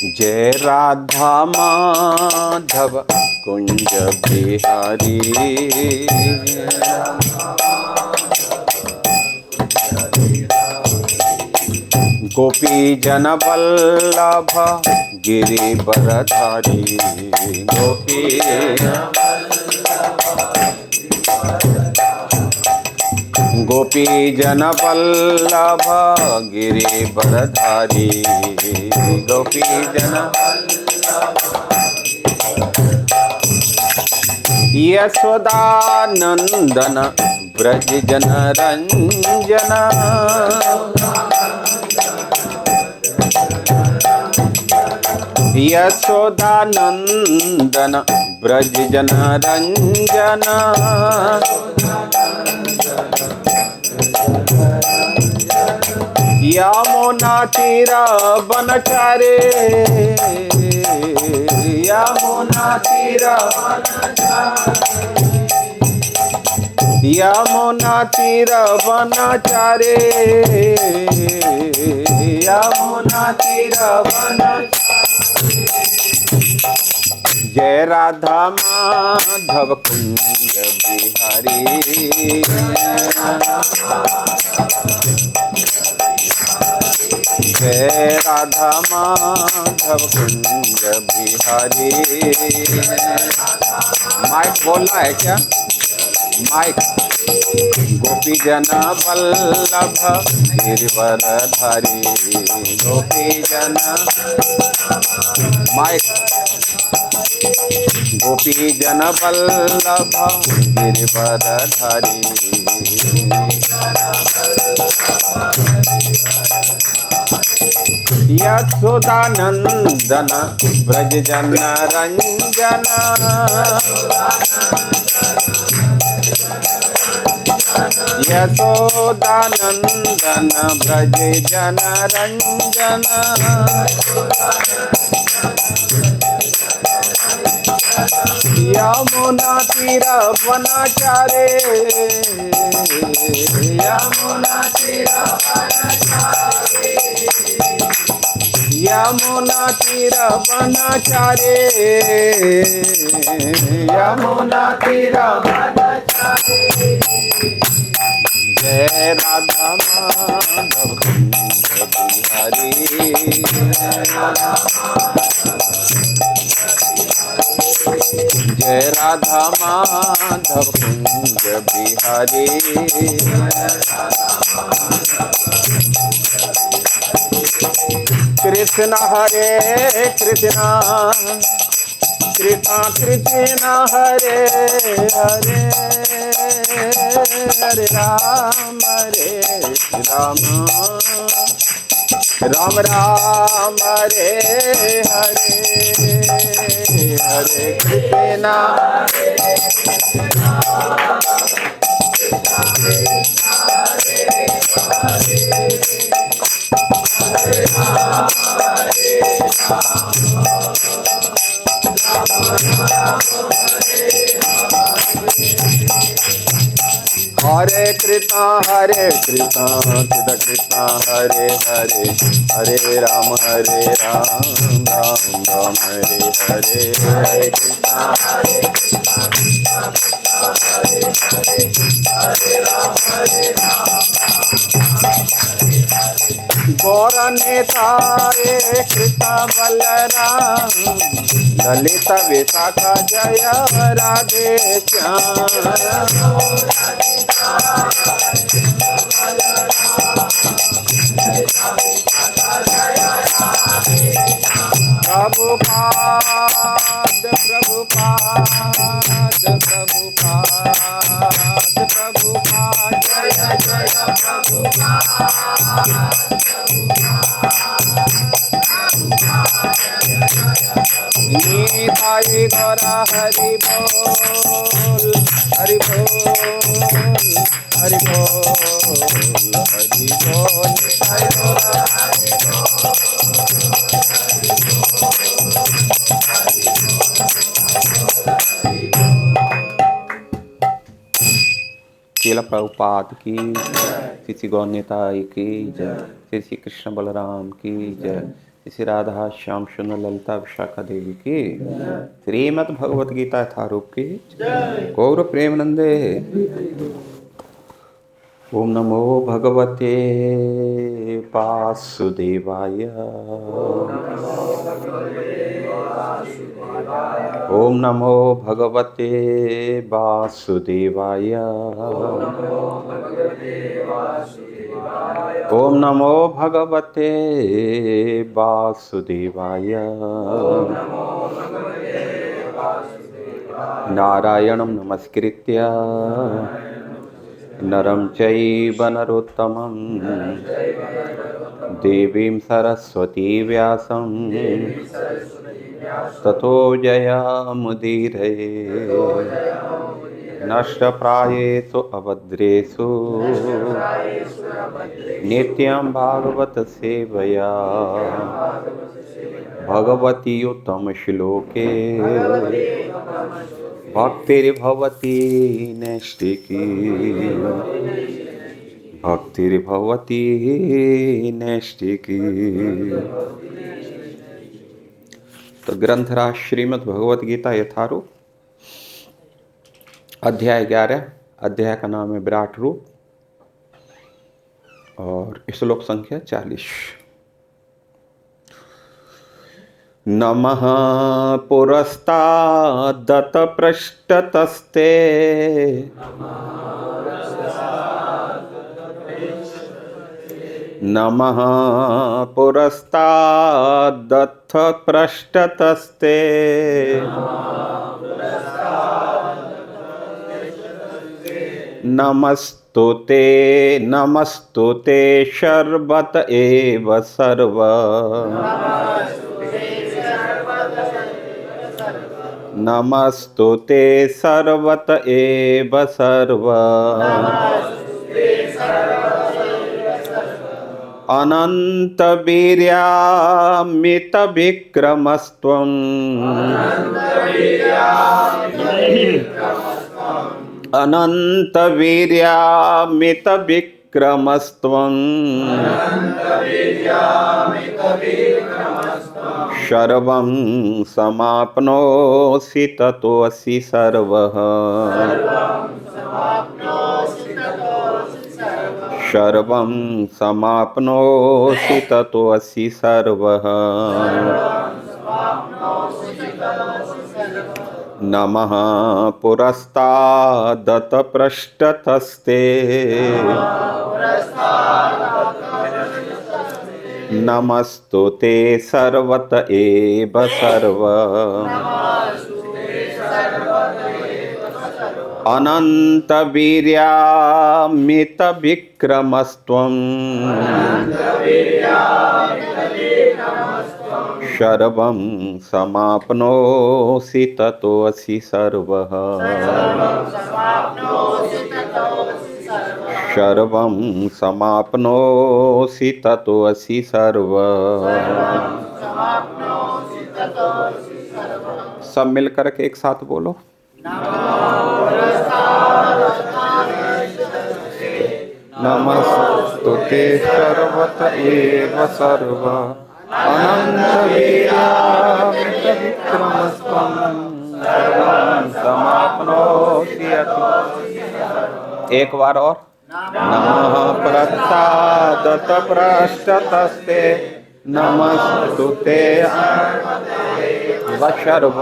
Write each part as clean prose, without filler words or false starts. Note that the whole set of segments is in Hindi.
जय राधा माधव कुंज बिहारी। गोपी जन वल्लभ गिरिवरधारी। गोपी जन वल्लभ गिरिवरधारी। गोपी जन यशोदानंदन ब्रज जन रंजन। यशोदानंदन ब्रज जन रंजन। यमुना तीर बनचारे। यमुना तीर यमुना तीर बनचारे। यमुना तीर बनचारे। जय राधा माधव कुंज बिहारी। जय राधा माधव कुंज बिहारी। माइक बोलना है क्या? माइक। गोपी जन वल्लभ गिरिवरधारी। गोपी जन माइक। गोपी जन वल्लभ गिरिवरधारी। यशोदानंदन ब्रज जन रंजन। यशोदानंदन ब्रज जन रंजन। यमुना तीर बनचारे। यमुना तीर बनचारे। यमुना तीर बनचारे। यमुना तीर बनचारे। जय राधा माधव कुंज बिहारी। जय राधा माधव कुंज बिहारी। कृष्ण हरे कृष्ण कृष्ण कृष्ण हरे हरे। हरे राम राम राम हरे हरे। हरे कृष्णा हरे कृष्णा कृष्ण कृष्ण हरे हरे। हरे राम राम राम हरे हरे। हरे कृष्णा गौर नेताए कृष्ण बलराम। ललित विशाखा जय राधे श्याम। प्रभुपाद प्रभुपाद प्रभुपाद प्रभुपाद जय जय प्रभुपाद। निताई गौरा हरि बोल हरि बोल हरि बोल हरि बोल। निताई गौरा हरि बोल। श्रील प्रभुपाद की जय। श्री गौर निताई की जय। श्री कृष्ण बलराम की जय। श्री राधा श्याम सुंदर ललिता विशाखा देवी की श्रीमद् भगवत गीता यथारूप की गौर प्रेमानंदे। ओम नमो भगवते वासुदेवाय। ओम नमो भगवते वासुदेवाय। ओम नमो भगवते वासुदेवाय। नारायणं नमस्कृत्य नरं चैव नरोत्तमं देवीं सरस्वती व्यासं ततो जयमुदीरये। नष्टप्रायेषु अभद्रेषु नित्यं भागवत सेवया भगवती उत्तमश्लोके भक्तिर्भवती नैष्टिकी। भक्तिर्भवती नैष्टिकी। तो ग्रंथराज श्रीमद् भगवत गीता यथारूप, अध्याय 11। अध्याय का नाम है विराट रूप और श्लोक संख्या 40। नमः पुरस्तादत पृष्ठतस्ते नमः पुरस्तादथ पृष्ठतस्ते नमस्तुते नमस्तुते शर्वत एव सर्व नमस्तुते सर्वत एव सर्व अनंत वीर्यामित विक्रमस्त्वं अनंत वीर्यामित विक्रमस्त्वं सर्वं समाप्नोषि ततोऽसि सर्वः सर्वं समाप्नोषि ततोऽसि सर्वः नमः पुरस्तादत पृष्ठतस्ते नमस्तुते सर्वत एव सर्व अनंत वीर्यामित विक्रमस्त्वं सर्वं समाप्नोषि ततोऽसि सर्वः सर्वं समाप्नोषि ततोऽसि सर्वः। सब मिलकर के एक साथ बोलो। नमस्तुते सर्वत एव सर्व अनंत वीर्यामित विक्रमस्त्वं सर्वं समाप्नोषि। एक बार और। नमः प्रसादत पृष्ठतस्ते नमस्तुते सर्व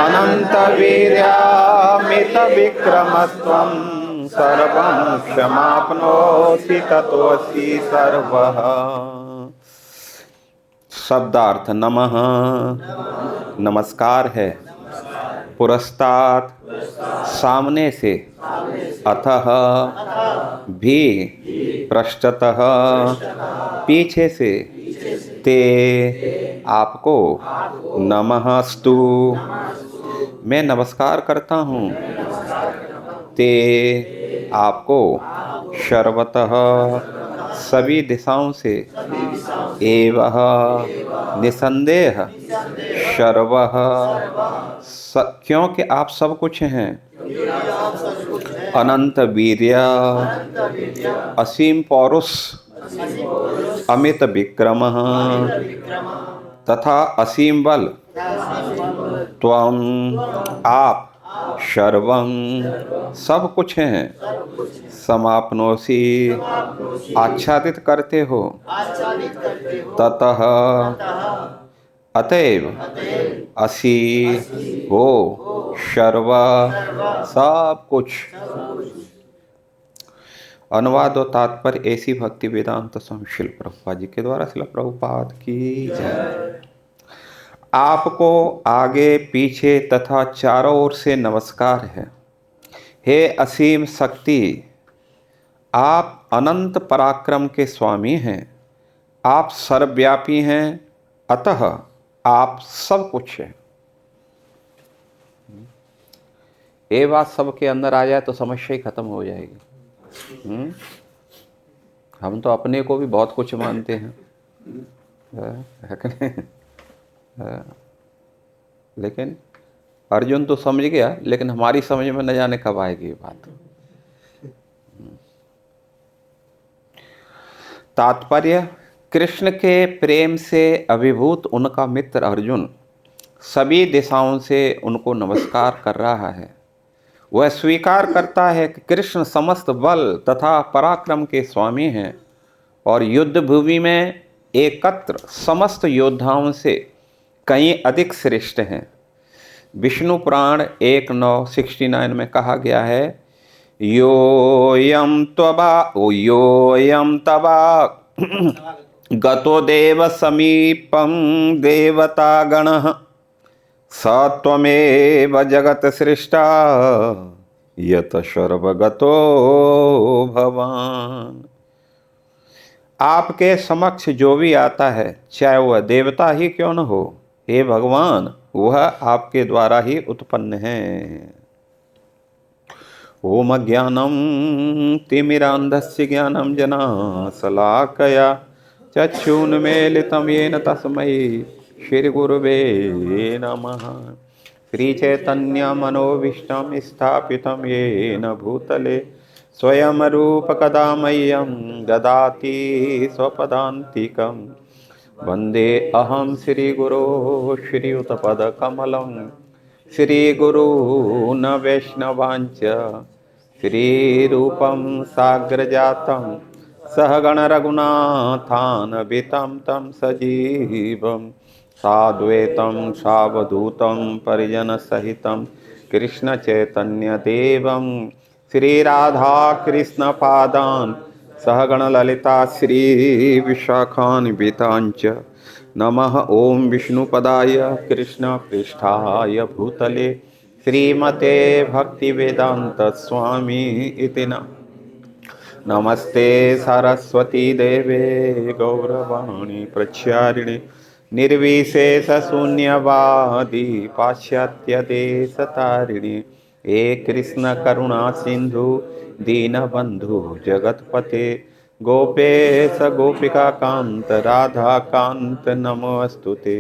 अनंत वीर्यामित विक्रमस्त्वं सर्वं समाप्नोषि ततोऽसि सर्वः। शब्दार्थ नमः नमस्कार है, पुरस्तात् सामने से, अतः भी, पृष्ठतः पीछे से, ते आपको, नमस्तु मैं नमस्कार करता हूँ, ते आपको, सर्वतः सभी दिशाओं से, एवः निसंदेह, सर्वः क्योंकि आप सब कुछ हैं, अनंत वीर्य असीम पौरुष, अमित विक्रम तथा असीम बल त्वम आप सर्वं सब कुछ हैं समापनोसी आच्छादित करते हो ततः अतएव असी हो सर्व सब कुछ। अनुवाद और तात्पर्य ऐसी भक्ति वेदांत स्वामी शिल प्रभुपाद जी के द्वारा शिल प्रभुपाद की जय। आपको आगे पीछे तथा चारों ओर से नमस्कार है। हे असीम शक्ति, आप अनंत पराक्रम के स्वामी हैं, आप सर्वव्यापी हैं, अतः आप सब कुछ हैं। ये बात सबके अंदर आ जाए तो समस्या ही खत्म हो जाएगी। हम तो अपने को भी बहुत कुछ मानते हैं, लेकिन अर्जुन तो समझ गया, लेकिन हमारी समझ में न जाने कब आएगी ये बात। तात्पर्य, कृष्ण के प्रेम से अभिभूत उनका मित्र अर्जुन सभी दिशाओं से उनको नमस्कार कर रहा है। वह स्वीकार करता है कि कृष्ण समस्त बल तथा पराक्रम के स्वामी हैं और युद्ध भूमि में एकत्र समस्त योद्धाओं से कहीं अधिक श्रेष्ठ हैं। विष्णु पुराण 1:969 में कहा गया है, योयम तवा गतो देव समीपम देवता गणः स त्वमेव जगत सृष्टा यत सर्वगतो भवान। आपके समक्ष जो भी आता है, चाहे वह देवता ही क्यों न हो, हे भगवान, वह आपके द्वारा ही उत्पन्न है। ओम ज्ञानम तिमिरांधस्य ज्ञानम जनाशलाकया चक्षुन्मीलितं येन तस्मै श्री गुरुवे नमः। श्री चैतन्य मनोभीष्टं स्थापितं येन भूतले स्वयं रूप कदा मह्यं ददाति स्वपदान्तिकं। वन्दे अहं श्रीगुरो श्रीयुतपदकमलं श्रीगुरून् वैष्णवांच श्रीरूपं साग्रजातं सहगण रघुनाथान्वितं तं सजीवं साद्वैतं सावधूतं परिजनसहितं कृष्ण चैतन्य देवं श्रीराधाकृष्णपादान् सहगण ललिता श्री विशाखान्वितांच। नमः ओम विष्णुपदाय कृष्ण पृष्ठाय भूतले श्रीमते भक्तिवेदांत स्वामी इति नमस्ते सरस्वती देवे गौरवाणी प्रचारिणे निर्विशेष शून्यवादी पाश्चात्य देशतारिणे। हे कृष्ण करुणा सिंधु दीनबंधु जगतपते गोपेश गोपिका कांत राधा कांत नमोस्तुते।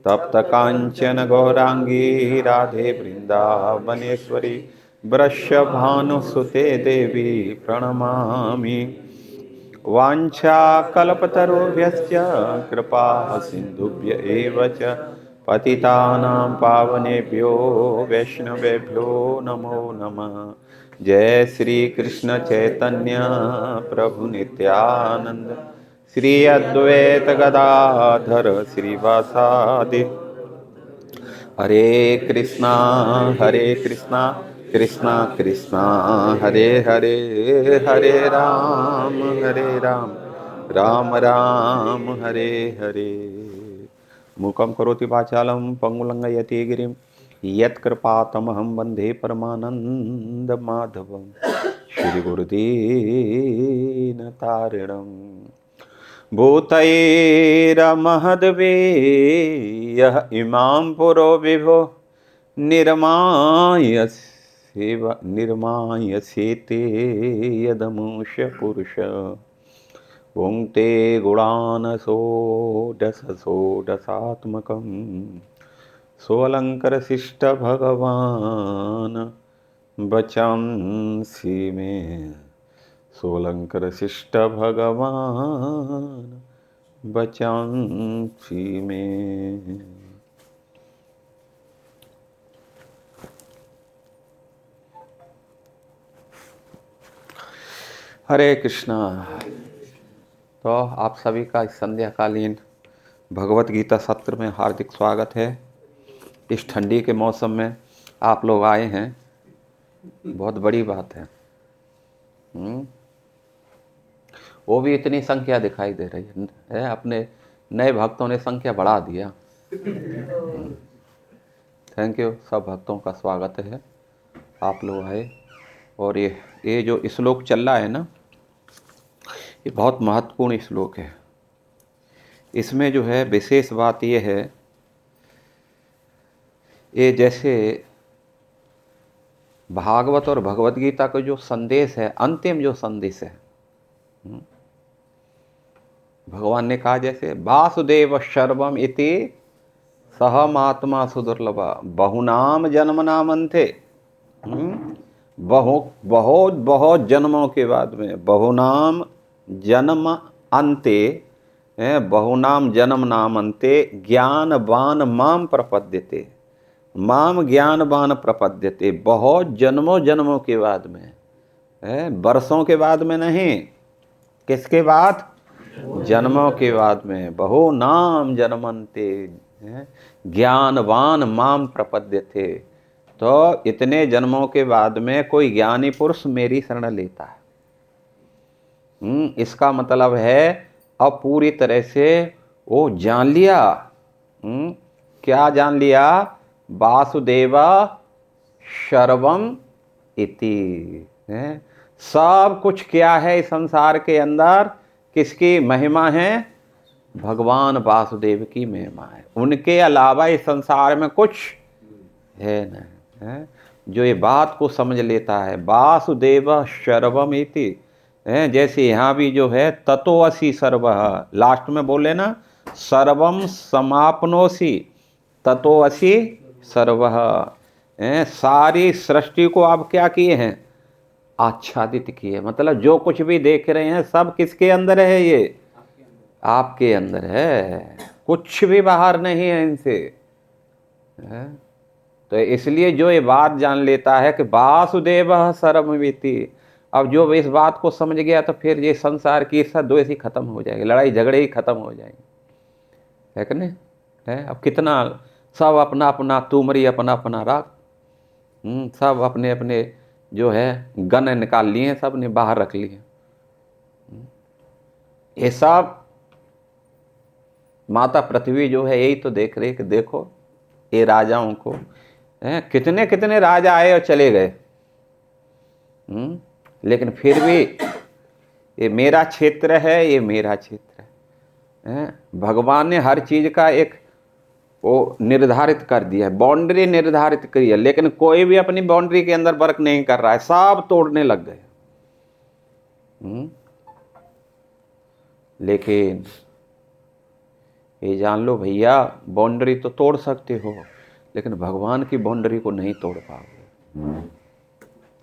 तप्त कांचन गौरांगी राधे वृंदावनेश्वरी वृषभानुसुते देवी प्रणमामि। वाञ्छाकल्पतरुभ्यश्च कृपा सिन्धुभ्य एव च पतितानां पावनेभ्यो वैष्णवेभ्यो नमो नमः। जय श्री कृष्ण चैतन्य प्रभु नित्यानंद श्री अद्वैत गदाधर श्रीवासादि। हरे कृष्णा कृष्णा कृष्णा हरे हरे, हरे राम राम राम हरे हरे। मूकं करोति वाचालं पंगुलंघयति गिरिं यत्कृपातमहं वन्दे परमानन्दमाधवं श्रीगुरुदीनतारिणम्। भूतैरमहद्वेयः इमां पुरो विभो निर्मायसेते यदमुष पुरुष। भुङ्क्ते गुणान् षोडशात्मकं सोऽलङ्कृशिष्ट भगवान् वचंसि मे सोलंकर शिष्ट भगवान बचांसी में। हरे कृष्णा। तो आप सभी का इस संध्याकालीन भगवत गीता सत्र में हार्दिक स्वागत है। इस ठंडी के मौसम में आप लोग आए हैं, बहुत बड़ी बात है। वो भी इतनी संख्या दिखाई दे रही है। अपने नए भक्तों ने संख्या बढ़ा दिया। थैंक यू, सब भक्तों का स्वागत है, आप लोग आए। और ये जो श्लोक चल रहा है ना, ये बहुत महत्वपूर्ण श्लोक है। इसमें जो है विशेष बात ये है, ये जैसे भागवत और भगवत गीता का जो संदेश है, अंतिम जो संदेश है, भगवान ने कहा जैसे वासुदेव सर्वम इति सहमात्मा सुदुर्लभा बहुनाम जन्म नामन्ते। बहुत बहुत जन्मों के बाद में बहुनाम जन्म अंते, बहुनाम जन्म नाम अंते ज्ञानवान माम प्रपद्यते। माम ज्ञानवान प्रपद्यते, बहुत जन्मों जन्मों के बाद में, वर्षों के बाद में नहीं, किसके बाद? जन्मों के बाद में। बहुनाम जन्मन्ते ज्ञानवान माम प्रपद्यते। तो इतने जन्मों के बाद में कोई ज्ञानी पुरुष मेरी शरण लेता है। इसका मतलब है अब पूरी तरह से वो जान लिया। क्या जान लिया? वासुदेवा सर्वम इति। सब कुछ क्या है इस संसार के अंदर? किसकी महिमा है? भगवान वासुदेव की महिमा है। उनके अलावा इस संसार में कुछ है नहीं। जो ये बात को समझ लेता है, वासुदेव सर्वम इति, जैसे यहाँ भी जो है ततो असि सर्व, लास्ट में बोले ना सर्वम समापनोसी ततो असि सर्व। सारी सृष्टि को आप क्या किए हैं? आच्छादित किए। मतलब जो कुछ भी देख रहे हैं सब किसके अंदर है? ये आपके अंदर है, कुछ भी बाहर नहीं है इनसे। तो इसलिए जो ये बात जान लेता है कि वासुदेव सर्वमिति, अब जो इस बात को समझ गया तो फिर ये संसार की ईर्षा द्वेष ही खत्म हो जाएगी, लड़ाई झगड़े ही खत्म हो जाएंगे, है कि नहीं? है अब कितना सब अपना अपना तुमरी अपना अपना राग, सब अपने अपने जो है गन निकाल लिए, सब ने बाहर रख लिए। ये सब माता पृथ्वी जो है यही तो देख रही कि देखो ये राजाओं को, कितने कितने राजा आए और चले गए, लेकिन फिर भी ये मेरा क्षेत्र है, ये मेरा क्षेत्र है। भगवान ने हर चीज का एक वो निर्धारित कर दिया है, बाउंड्री निर्धारित करी है, लेकिन कोई भी अपनी बाउंड्री के अंदर वर्क नहीं कर रहा है, सब तोड़ने लग गए। लेकिन ये जान लो भैया, बाउंड्री तो तोड़ सकते हो लेकिन भगवान की बाउंड्री को नहीं तोड़ पाओगे,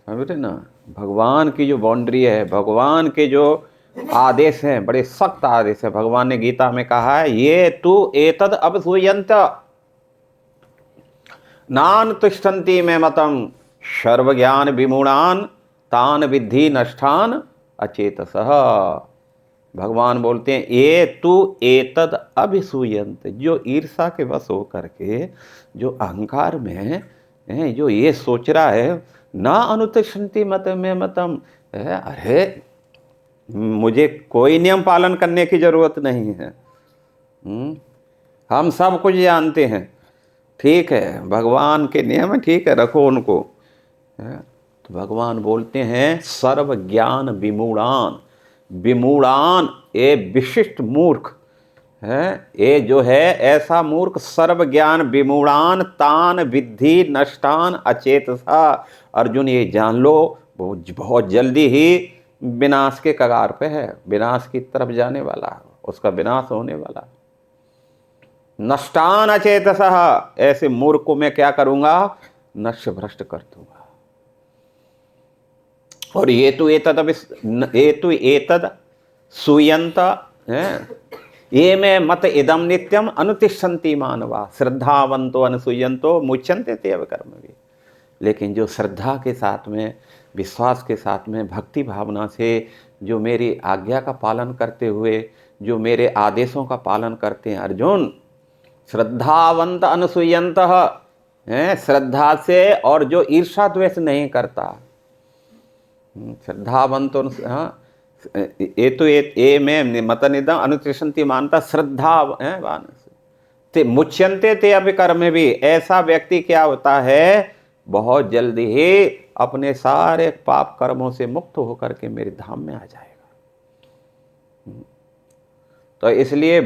समझ रहे ना? भगवान की जो बाउंड्री है, भगवान के जो आदेश हैं, बड़े सख्त आदेश है। भगवान ने गीता में कहा है ये तू एतद अवसूयन्त नान तिष्ठन्ति में मतम सर्व ज्ञान विमूढ़ान तान विद्धि नष्टान अचेतसः। भगवान बोलते हैं ये तू एतद अभिसूयन्त, जो ईर्षा के वश हो करके, जो अहंकार में है, जो ये सोच रहा है ना अनुतिष्ठन्ति मत में मतम, अरे मुझे कोई नियम पालन करने की जरूरत नहीं है, हम सब कुछ जानते हैं, ठीक है भगवान के नियम ठीक है, रखो उनको। तो भगवान बोलते हैं सर्व ज्ञान विमूढ़ान। विमूढ़ान ये विशिष्ट मूर्ख है, ये जो है ऐसा मूर्ख, सर्व ज्ञान विमूढ़ान तान विद्धि नष्टान अचेतसा। अर्जुन ये जान लो बहुत जल्दी ही विनाश के कगार पे है, विनाश की तरफ जाने वाला है, उसका विनाश होने वाला। नष्टान अचेतसः, ऐसे मूर्ख को मैं क्या करूंगा? नष्ट भ्रष्ट कर दूंगा। और ये तो एतद सुयंत ये में मत इदम नित्यम अनुतिष्ठन्ति मानवा श्रद्धावंतो अनुसूयंतो मुच्यन्ते ते कर्म भी। लेकिन जो श्रद्धा के साथ में, विश्वास के साथ में, भक्ति भावना से जो मेरी आज्ञा का पालन करते हुए जो मेरे आदेशों का पालन करते हैं अर्जुन, श्रद्धावंत अनुसूयंत है, श्रद्धा से, और जो ईर्षा द्वेष नहीं करता, श्रद्धावंत, हाँ, ये तो ये में मतनिदम अनुतिष्ठन्ति मानता श्रद्धा ते मुच्यन्ते ते अभिकर्म भी। ऐसा व्यक्ति क्या होता है, बहुत जल्दी ही अपने सारे पाप कर्मों से मुक्त होकर के मेरे धाम में आ जाएगा। तो इसलिए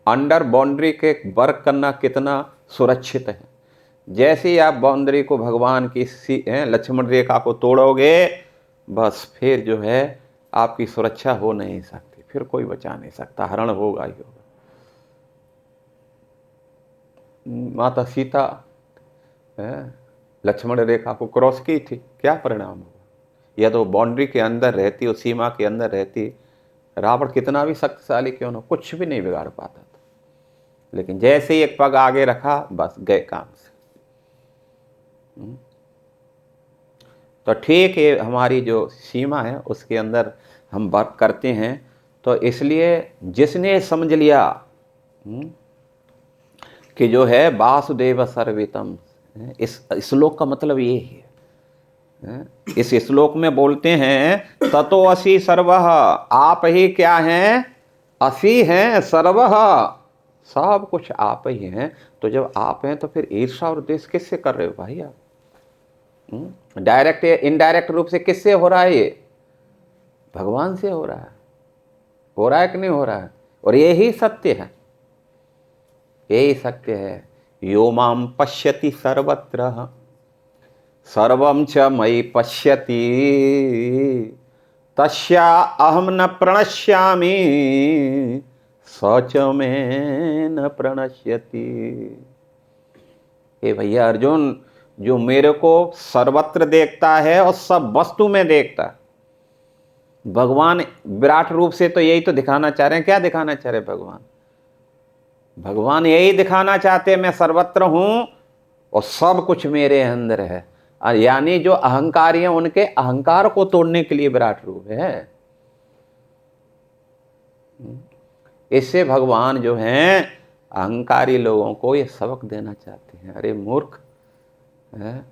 अंडर बाउंड्री के वर्क करना कितना सुरक्षित है। जैसे ही आप बाउंड्री को भगवान की लक्ष्मण रेखा को तोड़ोगे, बस फिर जो है आपकी सुरक्षा हो नहीं सकती, फिर कोई बचा नहीं सकता, हरण होगा ही होगा। माता सीता लक्ष्मण रेखा को क्रॉस की थी, क्या परिणाम हुआ? या तो बाउंड्री के अंदर रहती, उस सीमा के अंदर रहती, रावण कितना भी शक्तिशाली क्यों ना, कुछ भी नहीं बिगाड़ पाता था। लेकिन जैसे ही एक पग आगे रखा, बस गए काम से। तो ठीक है, हमारी जो सीमा है उसके अंदर हम वर्क करते हैं। तो इसलिए जिसने समझ लिया कि जो है वासुदेव सर्वहितम, इस श्लोक का मतलब ये है। इस श्लोक में बोलते हैं ततो असि सर्वः, आप ही क्या हैं, असि हैं, सर्वः, सब कुछ आप ही हैं। तो जब आप हैं तो फिर ईर्षा और द्वेष किससे कर रहे हो भाई आप? डायरेक्ट इनडायरेक्ट रूप से किससे हो रहा है ये? भगवान से हो रहा है कि नहीं हो रहा है? और यही सत्य है, यही सत्य है। यो माम पश्यति सर्वत्र सर्वं च मयि पश्यति तस्या अहम न प्रणश्यामि स च मे न प्रणश्यति। हे भैया अर्जुन, जो मेरे को सर्वत्र देखता है और सब वस्तु में देखता है, भगवान विराट रूप से तो यही तो दिखाना चाह रहे हैं। क्या दिखाना चाह रहे भगवान? भगवान यही दिखाना चाहते हैं, मैं सर्वत्र हूं और सब कुछ मेरे अंदर है। यानी जो अहंकारी हैं उनके अहंकार को तोड़ने के लिए विराट रूप है। इससे भगवान जो हैं अहंकारी लोगों को ये सबक देना चाहते हैं। अरे मूर्ख है,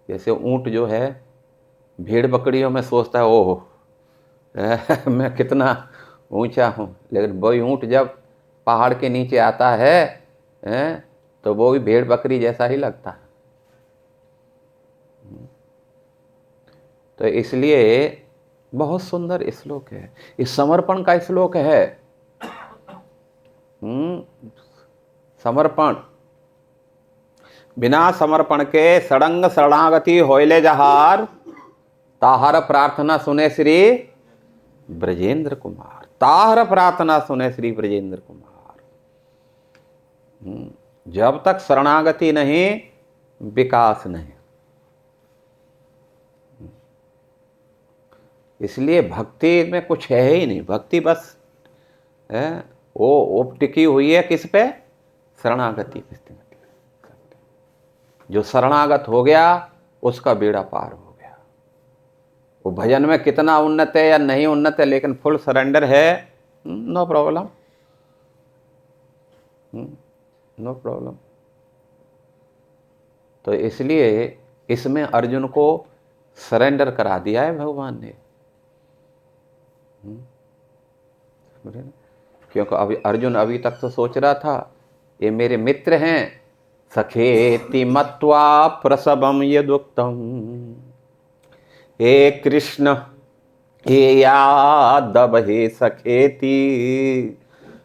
जैसे ऊंट जो है भेड़ बकरियों में सोचता है ओह मैं कितना ऊंचा हूँ, लेकिन वही ऊंट जब पहाड़ के नीचे आता है तो वो भी भेड़ बकरी जैसा ही लगता है। तो इसलिए बहुत सुंदर श्लोक है, इस समर्पण का श्लोक है। समर्पण, बिना समर्पण के सड़ंग शरणागति होइले जहार, ताहर प्रार्थना सुने श्री ब्रजेंद्र कुमार। ताहर प्रार्थना सुने श्री ब्रजेंद्र कुमार। जब तक शरणागति नहीं, विकास नहीं। इसलिए भक्ति में कुछ है ही नहीं। भक्ति बस वो टिकी हुई है किस पे? शरणागति पे। जो शरणागत हो गया उसका बेड़ा पार हो गया। वो भजन में कितना उन्नत है या नहीं उन्नत है, लेकिन फुल सरेंडर है, नो प्रॉब्लम, नो प्रॉब्लम। तो इसलिए इसमें अर्जुन को सरेंडर करा दिया है भगवान ने। क्योंकि अभी अर्जुन अभी तक तो सोच रहा था ये मेरे मित्र हैं, सखेति मत्वा प्रसवम यदुक्तम, हे कृष्ण हे यादव हे सखेति,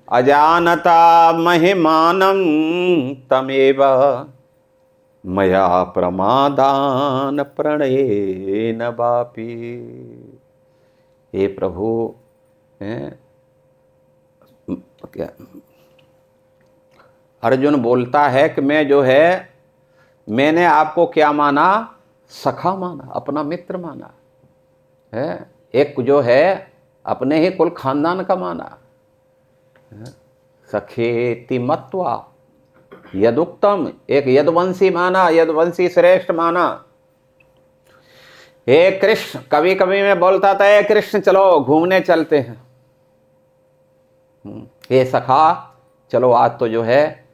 अजानता महिमानं तमेव मया प्रमादान प्रणयेन वापि। हे प्रभु, क्या अर्जुन बोलता है कि मैं जो है, मैंने आपको क्या माना? सखा माना, अपना मित्र माना। है, एक जो है अपने ही कुल खानदान का माना, सखेति मत्वा यदुक्तम, एक यदुवंशी माना, यदुवंशी श्रेष्ठ माना। हे कृष्ण, कभी कभी मैं बोलता था हे कृष्ण चलो घूमने चलते हैं, हे सखा चलो आज तो जो है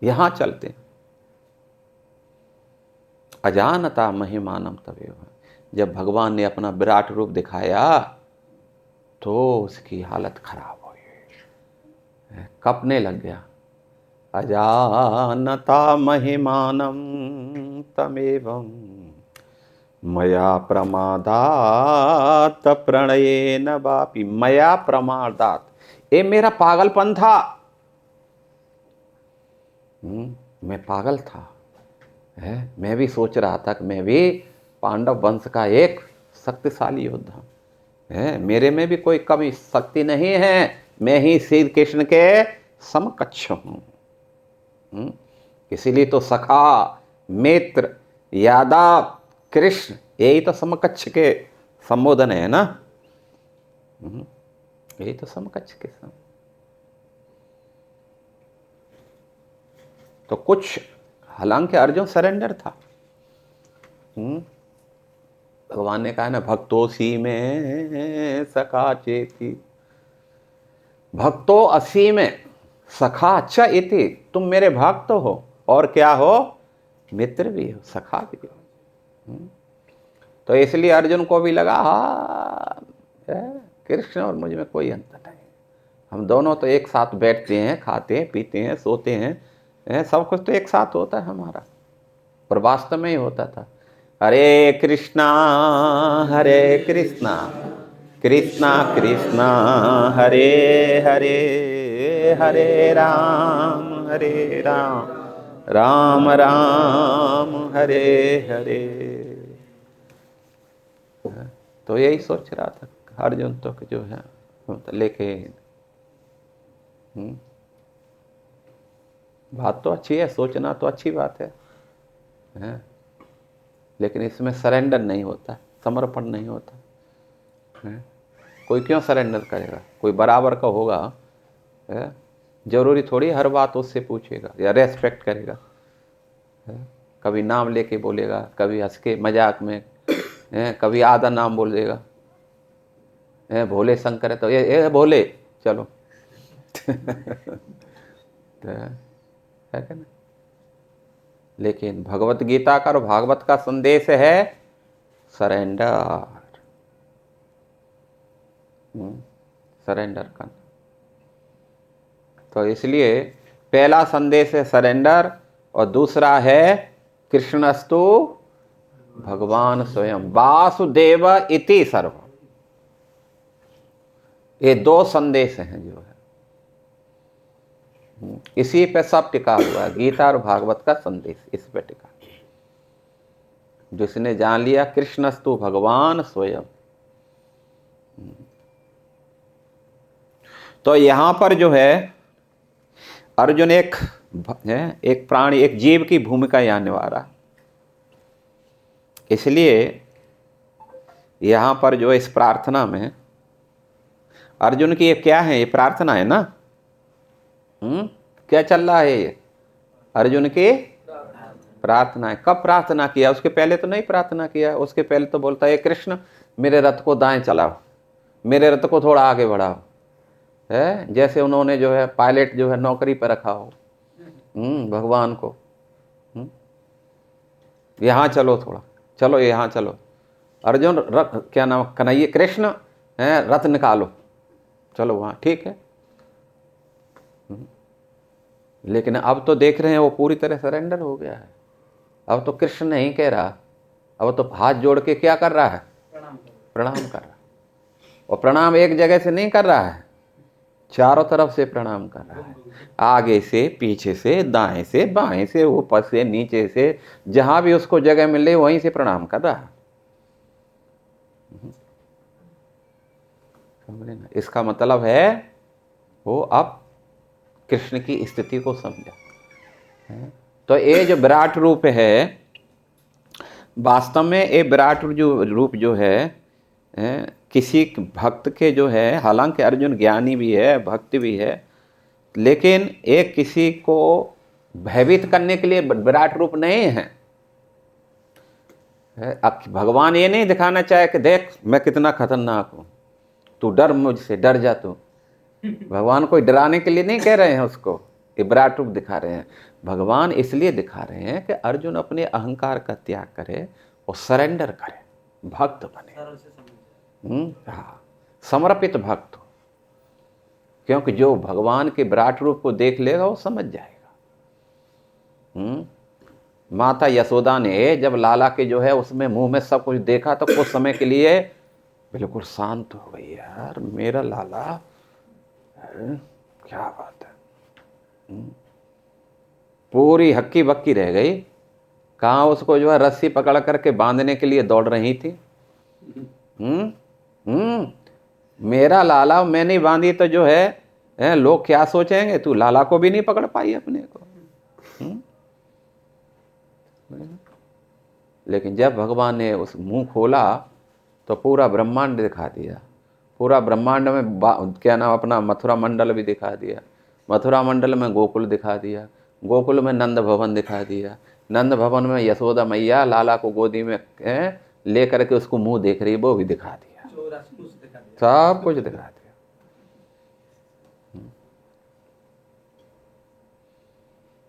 यहां चलते हैं। अजानता महिमानम तवेव, जब भगवान ने अपना विराट रूप दिखाया तो उसकी हालत खराब हो गई, कपने लग गया। अजानता महिमानम तमेवं मया प्रमादात प्रणयेन वापि, मया प्रमादात, ये मेरा पागलपन था, मैं पागल था, है, मैं भी सोच रहा था कि मैं भी पांडव वंश का एक शक्तिशाली योद्धा है, मेरे में भी कोई कमी शक्ति नहीं है, मैं ही श्री कृष्ण के समकक्ष हूं। इसीलिए तो सखा, मित्र, यादव, कृष्ण, यही तो समकक्ष के संबोधन है ना, यही तो समकक्ष के तो कुछ, हालांकि अर्जुन सरेंडर था। भगवान ने कहा ना, भक्तोसी में सखा चेती, भक्तो असी में सखा च इति, तुम मेरे भक्त हो और क्या हो, मित्र भी हो, सखा भी हो। तो इसलिए अर्जुन को भी लगा कृष्ण और मुझ में कोई अंतर नहीं, हम दोनों तो एक साथ बैठते हैं, खाते हैं, पीते हैं, सोते हैं, सब कुछ तो एक साथ होता है हमारा, और वास्तव में ही होता था। हरे कृष्णा कृष्णा कृष्णा हरे हरे, हरे राम राम राम हरे हरे। तो यही सोच रहा था अर्जुन तो जो है, लेकिन बात तो अच्छी है, सोचना तो अच्छी बात है, लेकिन इसमें सरेंडर नहीं होता, समर्पण नहीं होता है। कोई क्यों सरेंडर करेगा, कोई बराबर का होगा, जरूरी थोड़ी हर बात उससे पूछेगा या रेस्पेक्ट करेगा, कभी नाम लेके बोलेगा, कभी हंस के मजाक में, कभी आधा नाम बोल देगा, भोले शंकर है तो ये भोले चलो है क्या ना। लेकिन भगवत गीता का और भागवत का संदेश है सरेंडर, सरेंडर करना। तो इसलिए पहला संदेश है सरेंडर और दूसरा है कृष्णस्तु भगवान स्वयं वासुदेव इति सर्व, ये दो संदेश हैं जो है, इसी पे सब टिका हुआ है, गीता और भागवत का संदेश इस पे टिका। जिसने जान लिया कृष्णस्तु भगवान स्वयं, तो यहां पर जो है अर्जुन एक प्राणी, एक जीव की भूमिका यहाँ निभा रहा, इसलिए यहां पर जो इस प्रार्थना में अर्जुन की ये क्या है, ये प्रार्थना है ना, क्या चल रहा है ये, अर्जुन की प्रार्थना है। कब प्रार्थना किया, उसके पहले तो नहीं प्रार्थना किया, उसके पहले तो बोलता है कृष्ण मेरे रथ को दाएं चलाओ, मेरे रथ को थोड़ा आगे बढ़ाओ, है जैसे उन्होंने जो है पायलट जो है नौकरी पर रखा हो भगवान को, यहाँ चलो थोड़ा, चलो यहाँ चलो, अर्जुन रथ, क्या नाम, कन्हैया कृष्ण है, रथ निकालो, चलो वहाँ, ठीक है। लेकिन अब तो देख रहे हैं वो पूरी तरह सरेंडर हो गया है, अब तो कृष्ण नहीं कह रहा, अब तो हाथ जोड़ के क्या कर रहा है, प्रणाम कर रहा, और प्रणाम एक जगह से नहीं कर रहा है, चारों तरफ से प्रणाम कर रहा है, आगे से, पीछे से, दाएं से, बाएं से, ऊपर से, नीचे से, जहां भी उसको जगह मिल रही वहीं से प्रणाम कर रहा है। समझे ना, इसका मतलब है वो अब कृष्ण की स्थिति को समझा। तो ये जो विराट रूप है, वास्तव में ये विराट जो रूप जो है किसी भक्त के जो है, हालांकि अर्जुन ज्ञानी भी है, भक्त भी है, लेकिन एक किसी को भयभीत करने के लिए विराट रूप नहीं है। अब भगवान ये नहीं दिखाना चाहे कि देख मैं कितना खतरनाक हूं, तू डर मुझसे, डर जा तू। भगवान कोई डराने के लिए नहीं कह रहे हैं उसको, ये विराट रूप दिखा रहे हैं। भगवान इसलिए दिखा रहे हैं कि अर्जुन अपने अहंकार का त्याग करे और सरेंडर करे, भक्त बने। हाँ, समर्पित भक्त हो। क्योंकि जो भगवान के विराट रूप को देख लेगा वो समझ जाएगा। माता यशोदा ने जब लाला के जो है उसमें मुंह में सब कुछ देखा तो कुछ समय के लिए बिल्कुल शांत हो गई। यार मेरा लाला है, क्या बात है। पूरी हक्की बक्की रह गई। कहाँ उसको जो है रस्सी पकड़ करके बांधने के लिए दौड़ रही थी। मेरा लाला मैं नहीं बांधी तो जो है लोग क्या सोचेंगे, तू लाला को भी नहीं पकड़ पाई अपने को। लेकिन जब भगवान ने उस मुंह खोला तो पूरा ब्रह्मांड दिखा दिया। पूरा ब्रह्मांड में क्या नाम अपना मथुरा मंडल भी दिखा दिया। मथुरा मंडल में गोकुल दिखा दिया। गोकुल में नंद भवन दिखा दिया। नंद भवन में यशोदा मैया लाला को गोदी में ले करके उसको मुंह देख रही, वो भी दिखा दिया। सब कुछ दिखा दिया।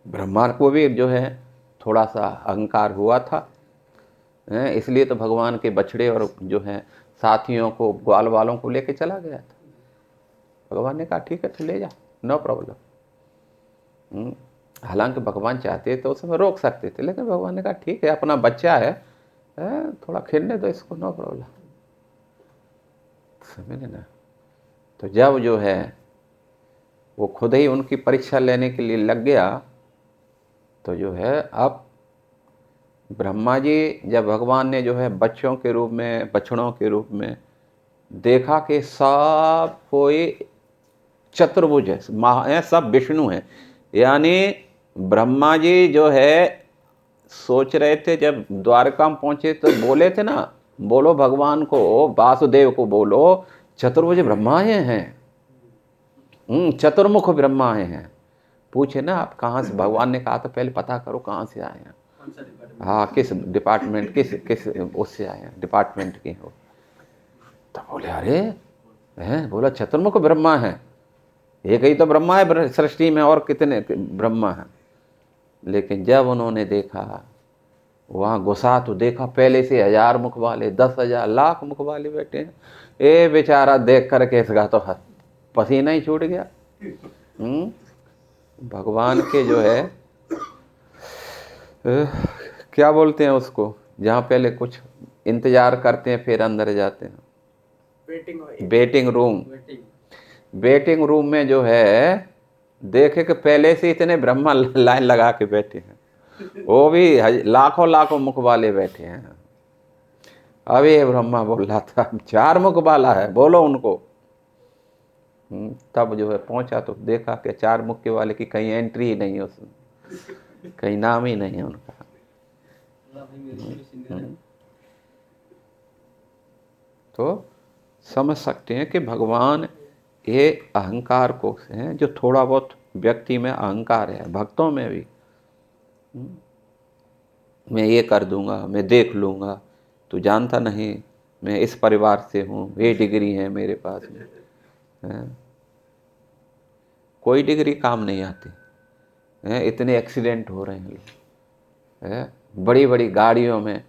ब्रह्मा को भी जो है थोड़ा सा अहंकार हुआ था, इसलिए तो भगवान के बछड़े और जो है साथियों को, ग्वाल वालों को लेके चला गया था। भगवान ने कहा ठीक है तो ले जा, नो प्रॉब्लम। हालांकि भगवान चाहते तो उस समय रोक सकते थे, लेकिन भगवान ने कहा ठीक है अपना बच्चा है, थोड़ा खेलने दो इसको, नो प्रॉब्लम। समझे ना। तो जब जो है वो खुद ही उनकी परीक्षा लेने के लिए लग गया तो जो है अब ब्रह्मा जी, जब भगवान ने जो है बच्चों के रूप में, बछड़ों के रूप में देखा कि सब कोई चतुर्भुज है, सब विष्णु है। यानी ब्रह्मा जी जो है सोच रहे थे, जब द्वारका में पहुंचे तो बोले थे ना, बोलो भगवान को, वासुदेव को बोलो चतुर्भुज ब्रह्मा हैं, चतुर्मुख ब्रह्मा हैं। पूछे ना आप कहाँ से, भगवान ने कहा तो पहले पता करो कहाँ से आए हैं। हाँ, किस डिपार्टमेंट, किस उससे आए हैं, डिपार्टमेंट के हो। तो बोले अरे हैं, बोला चतुर्मुख ब्रह्मा है, एक ही तो ब्रह्मा है सृष्टि में, और कितने ब्रह्मा हैं। लेकिन जब उन्होंने देखा वहाँ घुसा तो देखा पहले से 1000 मुख वाले, 10,000 लाख मुख वाले बैठे हैं। ए बेचारा देख करके इसका तो पसीना ही छूट गया। भगवान के जो है क्या बोलते हैं उसको, जहाँ पहले कुछ इंतजार करते हैं फिर अंदर जाते हैं, वेटिंग रूम में जो है देखे कि पहले से इतने ब्रह्मा लाइन लगा के बैठे हैं, वो भी लाखों मुख वाले बैठे हैं। अब ये ब्रह्मा बोल रहा था 4 मुख वाला है, बोलो उनको। तब जो है पहुंचा तो देखा कि 4 मुख के वाले की कहीं एंट्री ही नहीं है उसमें, कहीं नाम ही नहीं है उनका। तो समझ सकते हैं कि भगवान ये अहंकार को है, जो थोड़ा बहुत व्यक्ति में अहंकार है, भक्तों में भी, मैं ये कर दूंगा, मैं देख लूंगा, तू जानता नहीं मैं इस परिवार से हूँ, ये डिग्री है मेरे पास में, कोई डिग्री काम नहीं आती है। इतने एक्सीडेंट हो रहे हैं, बड़ी बड़ी गाड़ियों में,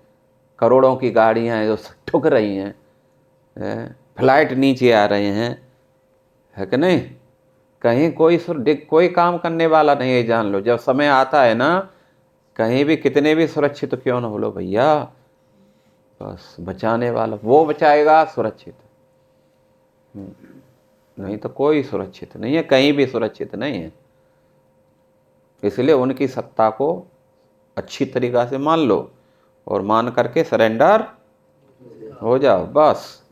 करोड़ों की गाड़ियां हैं जो ठुक रही हैं, फ्लाइट नीचे आ रहे हैं, है कि नहीं। कहीं कोई काम करने वाला नहीं है, जान लो। जब समय आता है ना, कहीं भी कितने भी सुरक्षित क्यों ना हो लो भैया, बस बचाने वाला वो बचाएगा, सुरक्षित। नहीं तो कोई सुरक्षित नहीं है, कहीं भी सुरक्षित नहीं है। इसलिए उनकी सत्ता को अच्छी तरीक़ा से मान लो और मान करके सरेंडर हो जाओ, बस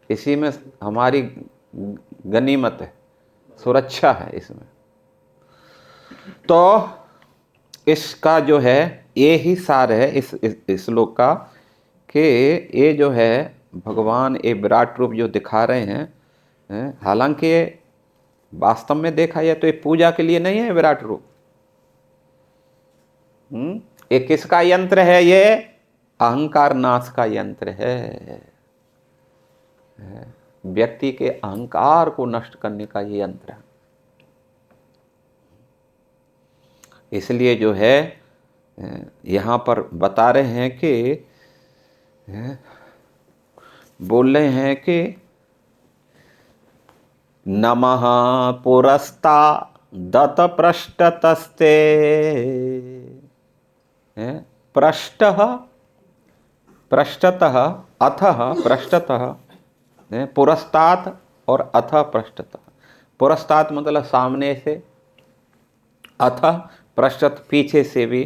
इसी में हमारी गनीमत है, सुरक्षा है इसमें। तो इसका जो है ये ही सार है इस श्लोक का, कि ये जो है भगवान ये विराट रूप जो दिखा रहे हैं, हालांकि ये वास्तव में देखा जाए तो ये पूजा के लिए नहीं है विराट रूप। ये किसका यंत्र है? ये अहंकार नाश का यंत्र है। व्यक्ति के अहंकार को नष्ट करने का ये यंत्र है। इसलिए जो है यहाँ पर बता रहे हैं कि बोल रहे हैं कि नमः पुरस्ता दत पृष्ठतस्ते, पृष्ठः पृष्ठतः अथः पृष्ठतः, पुरस्तात् और अथ पृष्ठतः। पुरस्तात् मतलब सामने से, अथ पृष्ठत पीछे से भी,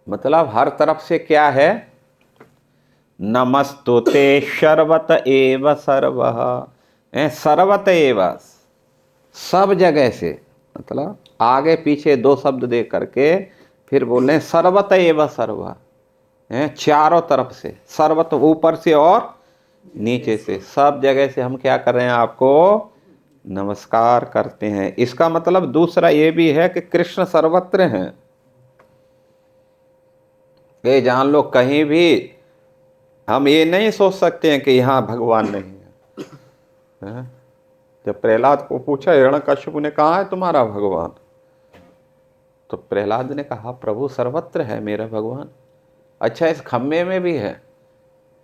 मतलब हर तरफ से क्या है? नमस्तुते सर्वत एव सर्वः, सर्वत एव, सब जगह से, मतलब आगे पीछे दो शब्द दे करके फिर बोल रहे हैं सर्वत एव सर्वः, चारों तरफ से, सर्वत ऊपर से और नीचे से, सब जगह से हम क्या कर रहे हैं? आपको नमस्कार करते हैं। इसका मतलब दूसरा ये भी है कि कृष्ण सर्वत्र हैं। ये जान लो, कहीं भी हम ये नहीं सोच सकते हैं कि यहाँ भगवान नहीं है। जब प्रहलाद को पूछा हिरण्यकश्यप ने, कहा है तुम्हारा भगवान? तो प्रहलाद ने कहा प्रभु सर्वत्र है मेरा भगवान। अच्छा, इस खम्भे में भी है?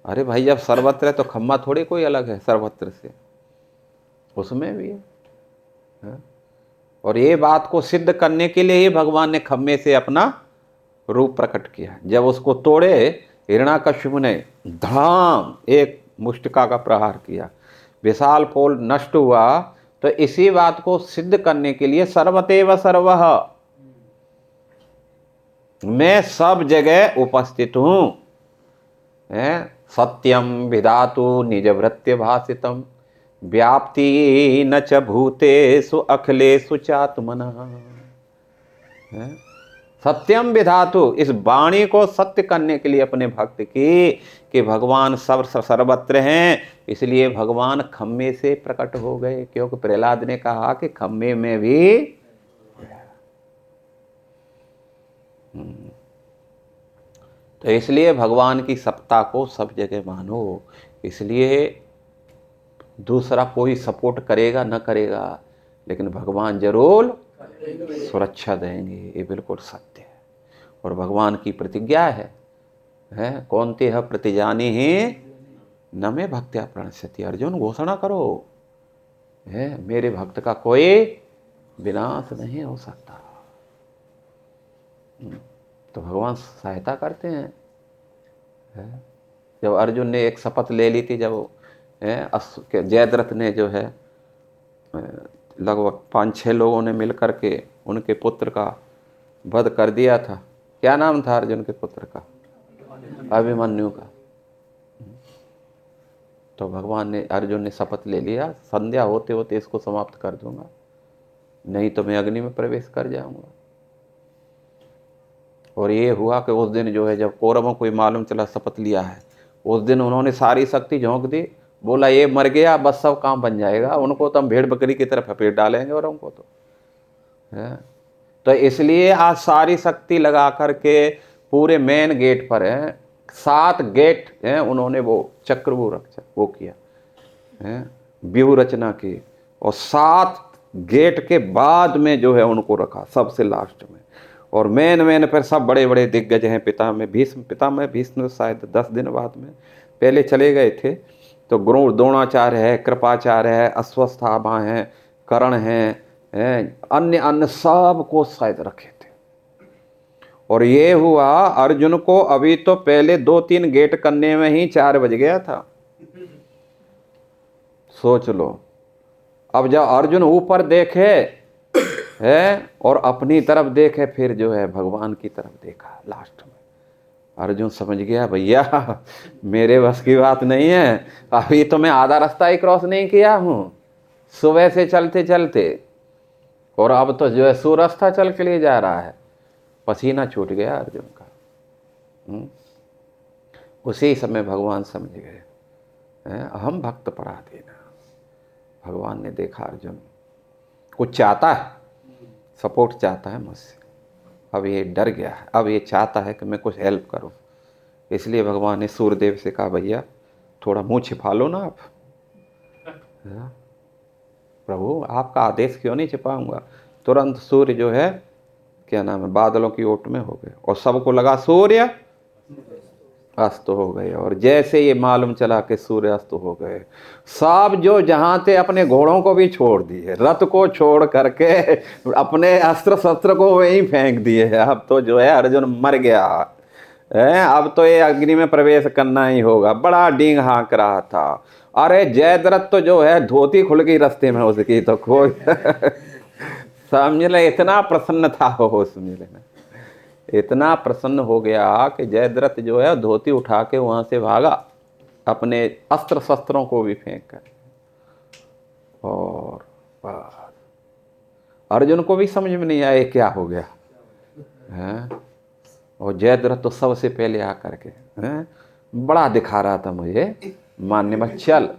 अरे भाई, जब सर्वत्र है तो खम्भा थोड़ी कोई अलग है सर्वत्र से, उसमें भी है। और ये बात को सिद्ध करने के लिए ही भगवान ने खम्भे से अपना रूप प्रकट किया। जब उसको तोड़े हिरण्यकश्यप ने, धड़ाम एक मुष्टिका का प्रहार किया, विशाल पोल नष्ट हुआ। तो इसी बात को सिद्ध करने के लिए सर्वतेव सर्वः, मैं सब जगह उपस्थित हूं। सत्यम विधातु निजभृत्य भासितम, व्याप्ति न च भूतेषु अखिलेषु चात्मनः। सत्यम विधातु, इस वाणी को सत्य करने के लिए अपने भक्त की कि भगवान सर्वत्र हैं, इसलिए भगवान खम्भे से प्रकट हो गए। क्योंकि प्रहलाद ने कहा कि खम्भे में भी, तो इसलिए भगवान की सत्ता को सब जगह मानो। इसलिए दूसरा कोई सपोर्ट करेगा न करेगा, लेकिन भगवान जरूर सुरक्षा देंगे, ये बिल्कुल सत्य है। और भगवान की प्रतिज्ञा है कौन ते है प्रतिजानी ही न में भक्त्या प्रणश्यति। अर्जुन घोषणा करो, है मेरे भक्त का कोई विनाश नहीं हो सकता। तो भगवान सहायता करते हैं। जब अर्जुन ने एक शपथ ले ली थी, जब जयद्रथ ने जो है लगभग 5-6 लोगों ने मिलकर के उनके पुत्र का वध कर दिया था। क्या नाम था अर्जुन के पुत्र का? अभिमन्यु का। तो भगवान ने, अर्जुन ने शपथ ले लिया, संध्या होते होते इसको समाप्त कर दूंगा, नहीं तो मैं अग्नि में प्रवेश कर जाऊंगा। और ये हुआ कि उस दिन जो है, जब कौरवों को मालूम चला शपथ लिया है, उस दिन उन्होंने सारी शक्ति झोंक दी। बोला ये मर गया, बस सब काम बन जाएगा, उनको तो हम भेड़ बकरी की तरफ फेर डालेंगे और उनको तो है। तो इसलिए आज सारी शक्ति लगा करके पूरे मेन गेट पर है, 7 गेट हैं, उन्होंने वो चक्रव्यूह वो किया है, व्यूह रचना की, और 7 गेट के बाद में जो है उनको रखा सबसे लास्ट में। और मेन पर सब बड़े बड़े दिग्गज हैं, पितामह भीष्म शायद 10 दिन बाद में पहले चले गए थे। तो गुरु द्रोणाचार्य है, कृपाचार्य है, अश्वत्थामा है, कर्ण है, अन्य सब को शायद रखे थे। और ये हुआ अर्जुन को अभी तो पहले 2-3 गेट करने में ही 4 बज गया था, सोच लो। अब जब अर्जुन ऊपर देखे है और अपनी तरफ देखे, फिर जो है भगवान की तरफ देखा, लास्ट में अर्जुन समझ गया भैया मेरे बस की बात नहीं है, अभी तो मैं आधा रास्ता ही क्रॉस नहीं किया हूं सुबह से चलते चलते, और अब तो जो है सूरस्था चल के लिए जा रहा है। पसीना छूट गया अर्जुन का। उसी समय भगवान समझ गए, हम भक्त पराधीन। भगवान ने देखा अर्जुन कुछ चाहता है, सपोर्ट चाहता है मुझसे, अब ये डर गया है, अब ये चाहता है कि मैं कुछ हेल्प करूं। इसलिए भगवान ने सूर्यदेव से कहा, भैया थोड़ा मुंह छिपा लो ना आप। प्रभु आपका आदेश क्यों नहीं छिपाऊंगा। तुरंत सूर्य जो है क्या नाम है बादलों की ओट में हो गए और सबको लगा सूर्य अस्त हो गए। और जैसे ये मालूम चला कि सूर्य अस्त हो गए, सब जो जहां थे अपने घोड़ों को भी छोड़ दिए, रथ को छोड़ करके अपने अस्त्र शस्त्र को वहीं फेंक दिए। अब तो जो है अर्जुन मर गया है, अब तो ये अग्नि में प्रवेश करना ही होगा। बड़ा डींग हाँक रहा था। अरे जयद्रथ तो जो है धोती खुल गई रास्ते में उसकी, तो कोई समझ ले इतना प्रसन्न था हो, समझ लेना इतना प्रसन्न हो गया कि जयद्रथ जो है धोती उठा के वहां से भागा, अपने अस्त्र शस्त्रों को भी फेंक कर। और अर्जुन को भी समझ में नहीं आया क्या हो गया है। और जयद्रथ तो सबसे पहले आकर के बड़ा दिखा रहा था मुझे मानने में, चल।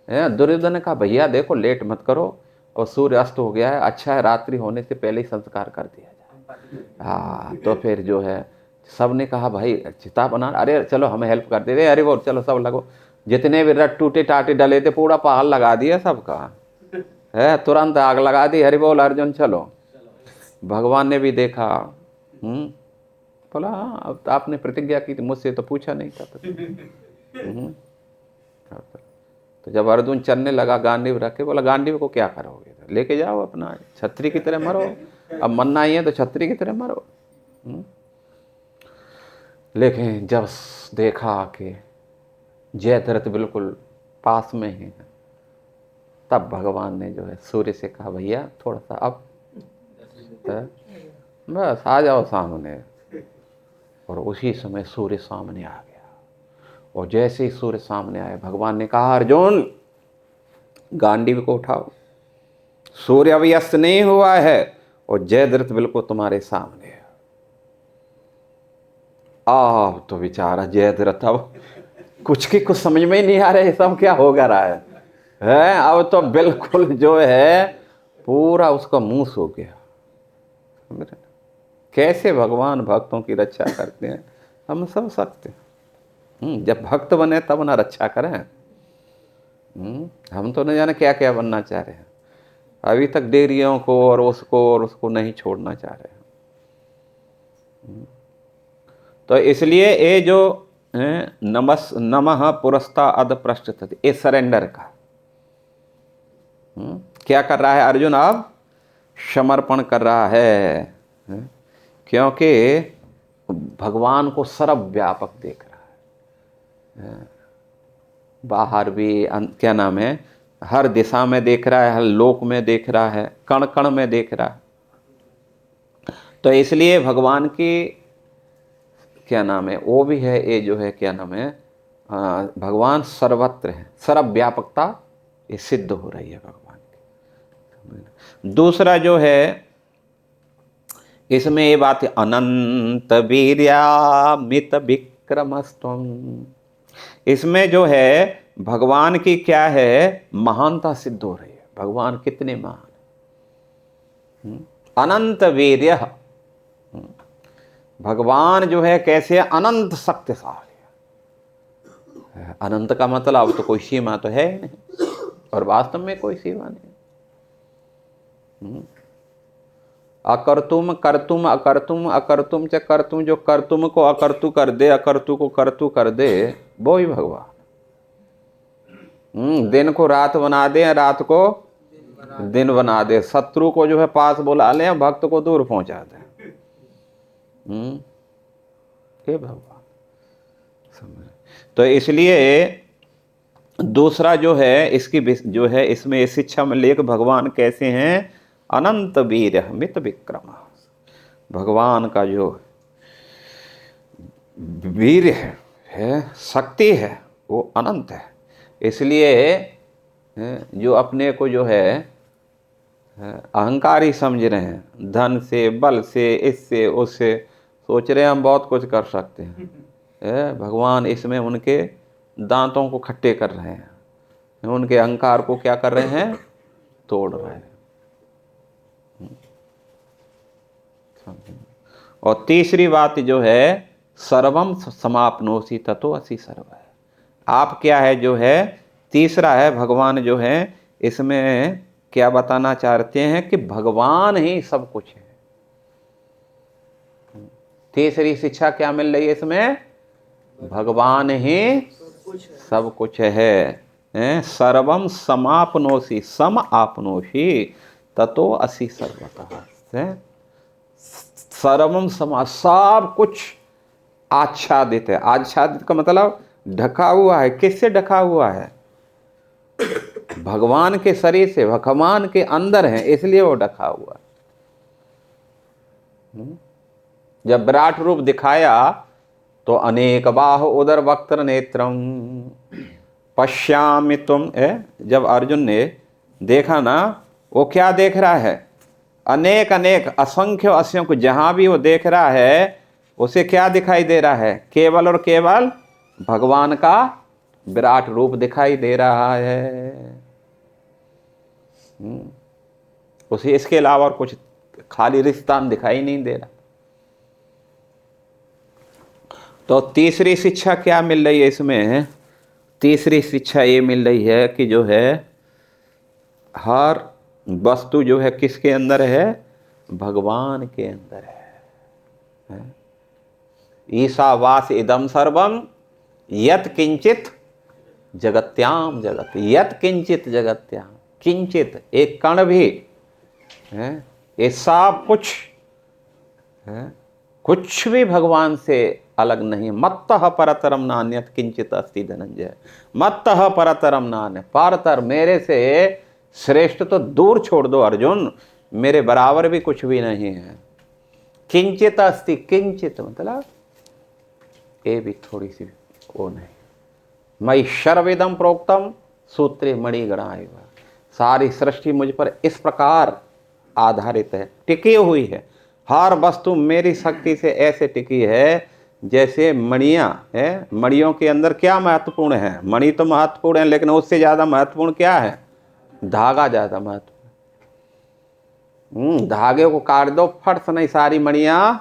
दुर्योधन ने कहा भैया देखो लेट मत करो, और सूर्य अस्त हो गया है, अच्छा है रात्रि होने से पहले ही संस्कार कर दिया जाए। हाँ तो फिर जो है सब ने कहा भाई चिता बना, अरे चलो हमें हेल्प कर दे रहे, अरे वो चलो सब लगो। जितने भी रट टूटे टाटे डले थे पूरा पहाड़ लगा दिया सबका, है तुरंत आग लगा दी। हरि बोल अर्जुन चलो। भगवान ने भी देखा, बोला हाँ आपने प्रतिज्ञा की थी, मुझसे तो पूछा नहीं था। तो जब अर्जुन चलने लगा गांडीव रख के, बोला गांडीव को क्या करोगे, लेके जाओ अपना, छतरी की तरह मरो, अब मरना ही है तो छतरी की तरह मरो। लेकिन जब देखा कि जयद्रथ बिल्कुल पास में ही है, तब भगवान ने जो है सूर्य से कहा भैया थोड़ा सा अब बस आ जाओ सामने। और उसी समय सूर्य सामने आ गया। और जैसे ही सूर्य सामने आए भगवान ने कहा अर्जुन गांडीव को उठाओ, सूर्य अभी अस्त नहीं हुआ है और जयद्रथ बिल्कुल तुम्हारे सामने है। अब तो बेचारा जयद्रथ अब कुछ समझ में ही नहीं आ रहा है सब क्या होगा रहा है। अब तो बिल्कुल जो है पूरा उसका मुंह सो गया। कैसे भगवान भक्तों की रक्षा करते हैं, हम सब सकते हैं। जब भक्त बने तब ना रक्षा करें। हम तो न जाने क्या क्या बनना चाह रहे हैं, अभी तक डेरियों को और उसको नहीं छोड़ना चाह रहे हैं। तो इसलिए ये जो नमः पुरस्ता अध पृष्ठतति, ये सरेंडर का क्या कर रहा है अर्जुन, अब समर्पण कर रहा है। क्योंकि भगवान को सर्वव्यापक देख रहा है, बाहर भी क्या नाम है हर दिशा में देख रहा है, हर लोक में देख रहा है, कण कण में देख रहा है। तो इसलिए भगवान की क्या नाम है वो भी है, ये जो है क्या नाम है भगवान सर्वत्र है, सर्वव्यापकता ये सिद्ध हो रही है भगवान की। दूसरा जो है इसमें ये बात है अनंत वीर्यामित विक्रमस्त्वं, इसमें जो है भगवान की क्या है महानता सिद्ध हो रही है। भगवान कितने महान, अनंत वीर्य, भगवान जो है कैसे अनंत शक्तिशाली है। अनंत का मतलब अब तो कोई सीमा तो है नहीं, और वास्तव में कोई सीमा नहीं। अकर्तुम कर्तुम अकर्तुम अकर्तुम च कर्तुम, जो कर्तुम को अकर्तु कर दे, अकर्तु को कर्तु कर दे, वो ही भगवान। दिन को रात बना दे, रात को दिन बना दे, शत्रु को जो है पास बुला ले, भक्त को दूर पहुंचा दे। ये भगवान समझ। तो इसलिए दूसरा जो है इसकी जो है इसमें शिक्षा में लेकर भगवान कैसे हैं अनंत वीर मित विक्रम। भगवान का जो वीर है शक्ति है वो अनंत है। इसलिए जो अपने को जो है अहंकारी समझ रहे हैं, धन से बल से इससे उससे सोच रहे हैं हम बहुत कुछ कर सकते हैं, भगवान इसमें उनके दांतों को खट्टे कर रहे हैं, उनके अहंकार को क्या कर रहे हैं, तोड़ रहे हैं। और तीसरी बात जो है, सर्वम समाप्नोसी ततो असि सर्व है। आप क्या है जो है, तीसरा है भगवान जो है, इसमें क्या बताना चाहते हैं कि भगवान ही सब कुछ है। तीसरी शिक्षा क्या मिल रही है इसमें, भगवान ही सब कुछ है। सर्वम समाप्नोसी, सम आपनोसी ततो असि सर्वतः। सर्वम समा, सब कुछ आच्छादित है। आच्छादित का मतलब ढका हुआ है। किससे ढका हुआ है, भगवान के शरीर से, भगवान के अंदर है, इसलिए वो ढका हुआ है। जब विराट रूप दिखाया तो अनेक बाह उदर वक्त्र नेत्रम पश्यामि तुम, जब अर्जुन ने देखा ना, वो क्या देख रहा है, अनेक अनेक असंख्य असंख्य, जहां भी वो देख रहा है उसे क्या दिखाई दे रहा है, केवल और केवल भगवान का विराट रूप दिखाई दे रहा है। उसे इसके अलावा और कुछ खाली रिश्ता दिखाई नहीं दे रहा। तो तीसरी शिक्षा क्या मिल रही है इसमें, तीसरी शिक्षा ये मिल रही है कि जो है हर वस्तु जो है किसके अंदर है, भगवान के अंदर है। ईशावास इदम सर्वम यत किंचित जगत्याम जगत, यत किंचित जगत्याम, किंचित एक कण भी है, ये सब कुछ है, कुछ भी भगवान से अलग नहीं। मत्तः परतरम नान्यत किंचित अस्ति धनंजय, मत्तः परतरम नान्य, परतर मेरे से श्रेष्ठ तो दूर छोड़ दो अर्जुन, मेरे बराबर भी कुछ भी नहीं है। किंचित अस्ति, किंचित मतलब ये भी थोड़ी सी वो नहीं। मई सर्वेदम प्रोक्तम सूत्रे मणिगणा, सारी सृष्टि मुझ पर इस प्रकार आधारित है, टिकी हुई है। हर वस्तु मेरी शक्ति से ऐसे टिकी है जैसे मणियां है। मणियों के अंदर क्या महत्वपूर्ण है, मणि तो महत्वपूर्ण है, लेकिन उससे ज्यादा महत्वपूर्ण क्या है, धागा ज्यादा महत्वपूर्ण। धागे को काट दो, फट से नहीं सारी मणियां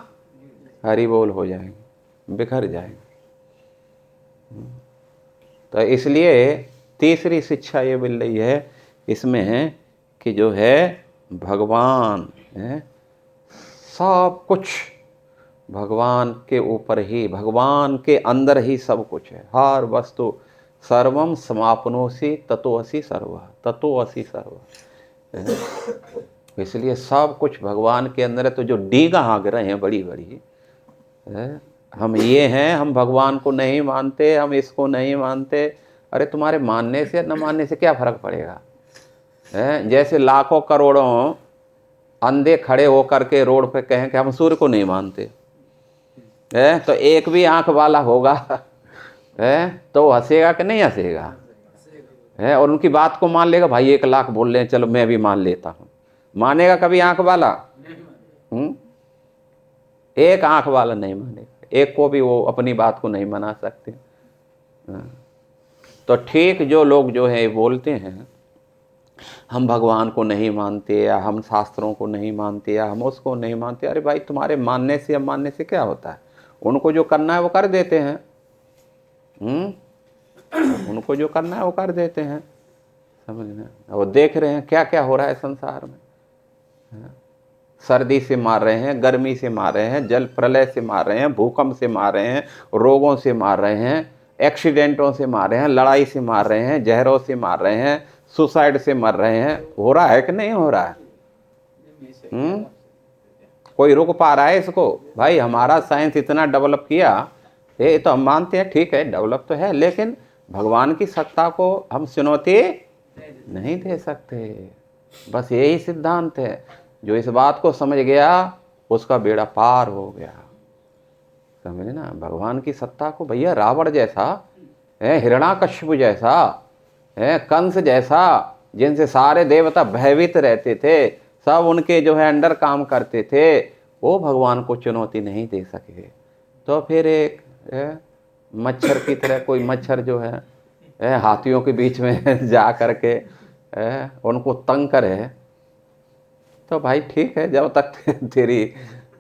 हरी बोल हो जाएंगी, बिखर जाएंगी। तो इसलिए तीसरी शिक्षा ये मिल रही है इसमें है कि जो है भगवान है, सब कुछ भगवान के ऊपर ही, भगवान के अंदर ही सब कुछ है। हर वस्तु सर्वम समापनोसी ततो असि सर्व, ततो असि सर्व। इसलिए सब कुछ भगवान के अंदर है। तो जो डीगा हाँक रहे हैं बड़ी बड़ी, हम ये हैं, हम भगवान को नहीं मानते, हम इसको नहीं मानते, अरे तुम्हारे मानने से न मानने से क्या फर्क पड़ेगा। जैसे लाखों करोड़ों अंधे खड़े होकर के रोड पे कहें कि हम सूर्य को नहीं मानते, तो एक भी आंख वाला होगा तो हंसेगा कि नहीं हंसेगा, और उनकी बात को मान लेगा। भाई 1 लाख बोल रहे हैं, चलो मैं भी मान लेता हूँ, मानेगा कभी आंख वाला? एक आंख वाला नहीं मानेगा, एक को भी वो अपनी बात को नहीं मना सकते। तो ठीक जो लोग जो है बोलते हैं हम भगवान को नहीं मानते, या हम शास्त्रों को नहीं मानते, या हम उसको नहीं मानते, अरे भाई तुम्हारे मानने से या मानने से क्या होता है, उनको जो करना है वो कर देते हैं। उनको जो करना है वो कर देते हैं, समझना। वो देख रहे हैं क्या क्या हो रहा है संसार में। सर्दी से मार रहे हैं, गर्मी से मार रहे हैं, जल प्रलय से मार रहे हैं, भूकंप से मार रहे हैं, रोगों से मार रहे हैं, एक्सीडेंटों से मार रहे हैं, लड़ाई से मार रहे हैं, जहरों से मार रहे हैं, सुसाइड से मर रहे हैं। हो रहा है कि नहीं हो रहा है? कोई रुक पा रहा है इसको? भाई हमारा साइंस इतना डेवलप किया, ये तो हम मानते हैं, ठीक है डेवलप तो है, लेकिन भगवान की सत्ता को हम चुनौती नहीं दे सकते। बस यही सिद्धांत है। जो इस बात को समझ गया उसका बेड़ा पार हो गया, समझे ना। भगवान की सत्ता को भैया रावण जैसा, हिरण्याकश्यप जैसा, कंस जैसा, जिनसे सारे देवता भयभीत रहते थे, सब उनके जो है अंडर काम करते थे, वो भगवान को चुनौती नहीं दे सके। तो फिर एक मच्छर की तरह कोई मच्छर जो है हाथियों के बीच में जा करके उनको तंग करे, तो भाई ठीक है, जब तक तेरी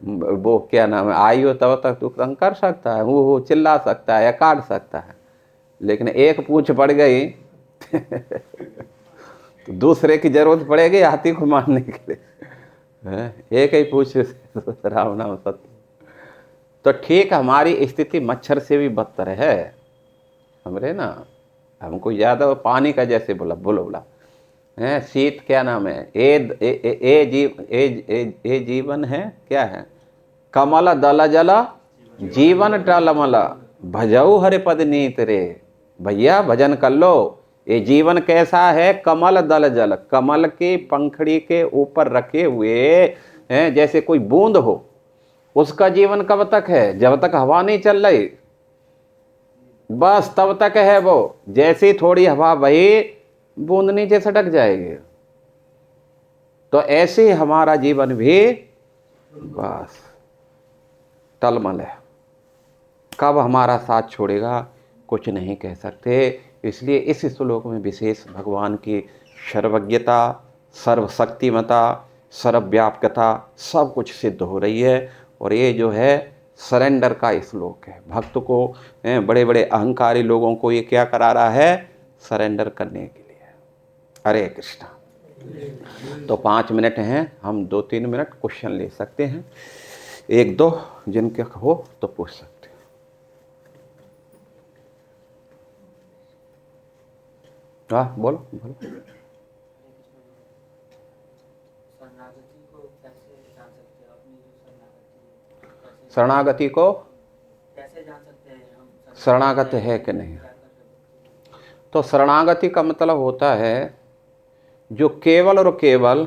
वो क्या नाम है आई हो तब तक तू तंग कर सकता है, वो चिल्ला सकता है या काट सकता है। लेकिन एक पूंछ बढ़ गई तो दूसरे की जरूरत पड़ेगी हाथी को मारने के लिए। एक ही पूछ राम नाम सत्य। तो ठीक हमारी स्थिति मच्छर से भी बदतर है, हमरे ना, हमको याद है पानी का जैसे बोला बोला है शीत क्या नाम है ए जीवन है क्या है, कमल दल जल जीवन टलमल भजऊ हरि पद नीत रे। भैया भजन कर लो, ये जीवन कैसा है, कमल दल जल, कमल के पंखड़ी के ऊपर रखे हुए हैं जैसे कोई बूंद हो। उसका जीवन कब तक है, जब तक हवा नहीं चल रही, बस तब तक है वो। जैसी थोड़ी हवा बही बूंद नीचे सटक जाएगी। तो ऐसे हमारा जीवन भी बस टलमल है, कब हमारा साथ छोड़ेगा कुछ नहीं कह सकते। इसलिए इस श्लोक में विशेष भगवान की सर्वज्ञता, सर्वशक्तिमता, सर्वव्यापकता सब कुछ सिद्ध हो रही है। और ये जो है सरेंडर का श्लोक है। भक्त को, बड़े बड़े अहंकारी लोगों को ये क्या करा रहा है, सरेंडर करने के लिए। हरे कृष्णा। तो 5 मिनट हैं, हम 2-3 मिनट क्वेश्चन ले सकते हैं, 1-2 जिनके हो तो पूछ सकते हैं। हाँ बोलो बोलो। शरणागति को कैसे जान सकते हैं हम शरणागत है कि नहीं? तो शरणागति का मतलब होता है जो केवल और केवल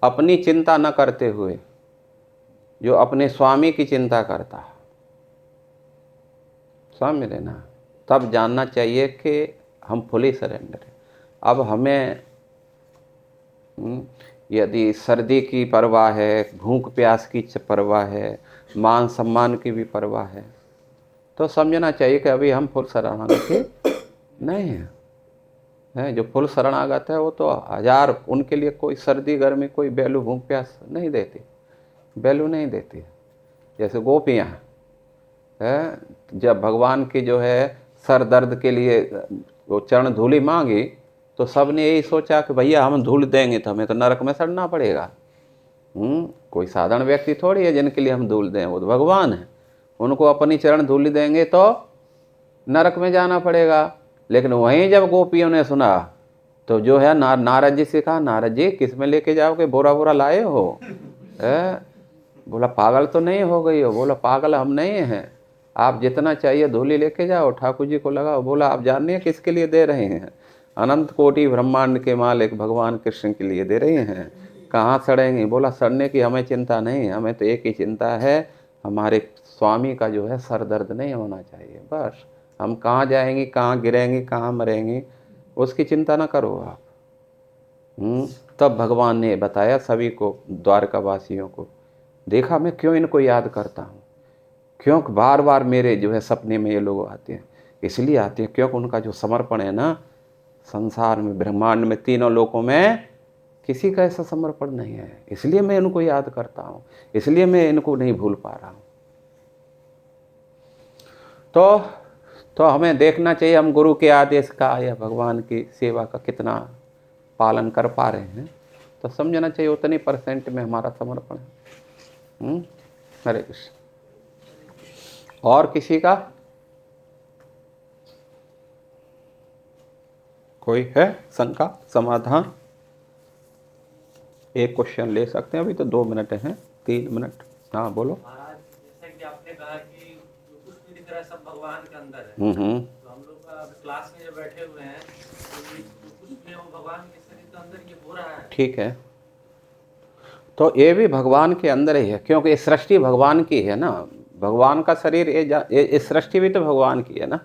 अपनी चिंता न करते हुए जो अपने स्वामी की चिंता करता है, समझ लेना। तब जानना चाहिए कि हम फुली सरेंडर हैं। अब हमें यदि सर्दी की परवाह है, भूख प्यास की परवाह है, मान सम्मान की भी परवाह है, तो समझना चाहिए कि अभी हम फुल शरणागत नहीं है। जो फुल शरणागत है वो तो हजार, उनके लिए कोई सर्दी गर्मी कोई वैल्यू भूख प्यास नहीं देती, वैल्यू नहीं देती। जैसे गोपियाँ है, जब भगवान की जो है सर दर्द के लिए वो चरण धूलि मांगी तो सब ने यही सोचा कि भैया हम धूल देंगे तो हमें तो नरक में सड़ना पड़ेगा। कोई साधारण व्यक्ति थोड़ी है जिनके लिए हम धूल दें, वो तो भगवान है। उनको अपनी चरण धूलि देंगे तो नरक में जाना पड़ेगा। लेकिन वहीं जब गोपियों ने सुना तो जो है नारद जी से कहा, नारद जी किस में लेके जाओगे, बोरा बोरा लाए हो? बोला पागल तो नहीं हो गई हो? बोला पागल हम नहीं हैं, आप जितना चाहिए धूलि लेके जाओ, ठाकुर जी को लगाओ। बोला आप जानते हैं किसके लिए दे रहे हैं? अनंत कोटि ब्रह्मांड के मालिक भगवान कृष्ण के लिए दे रहे हैं। कहाँ सड़ेंगे? बोला सड़ने की हमें चिंता नहीं, हमें तो एक ही चिंता है, हमारे स्वामी का जो है सर दर्द नहीं होना चाहिए। बस हम कहाँ जाएंगे, कहाँ गिरेंगे, कहाँ मरेंगे, उसकी चिंता ना करो आप। तब भगवान ने बताया सभी को, द्वारका वासियों को, देखा मैं क्यों इनको याद करता हूँ, क्यों बार बार मेरे जो है सपने में ये लोग आते हैं। इसलिए आते हैं क्योंकि उनका जो समर्पण है ना, संसार में ब्रह्मांड में तीनों लोकों में किसी का ऐसा समर्पण नहीं है। इसलिए मैं इनको याद करता हूँ, इसलिए मैं इनको नहीं भूल पा रहा हूँ। तो हमें देखना चाहिए हम गुरु के आदेश का या भगवान की सेवा का कितना पालन कर पा रहे हैं। तो समझना चाहिए उतनी % में हमारा समर्पण है। हरे कृष्ण। और किसी का कोई है शंका, समाधान? एक क्वेश्चन ले सकते हैं, अभी तो 2 मिनट हैं, 3 मिनट। हाँ बोलो। महाराज जैसे कि आपने कहा कि कुछ भी दिख रहा है सब भगवान के अंदर है। तो हम लोग का क्लास में जो बैठे हुए हैं तो ये कुछ भी वो भगवान के शरीर के अंदर ये हो रहा है। ठीक है, तो ये भी भगवान के अंदर ही है, क्योंकि ये सृष्टि भगवान की है ना। भगवान का शरीर, ये सृष्टि भी तो भगवान की है ना।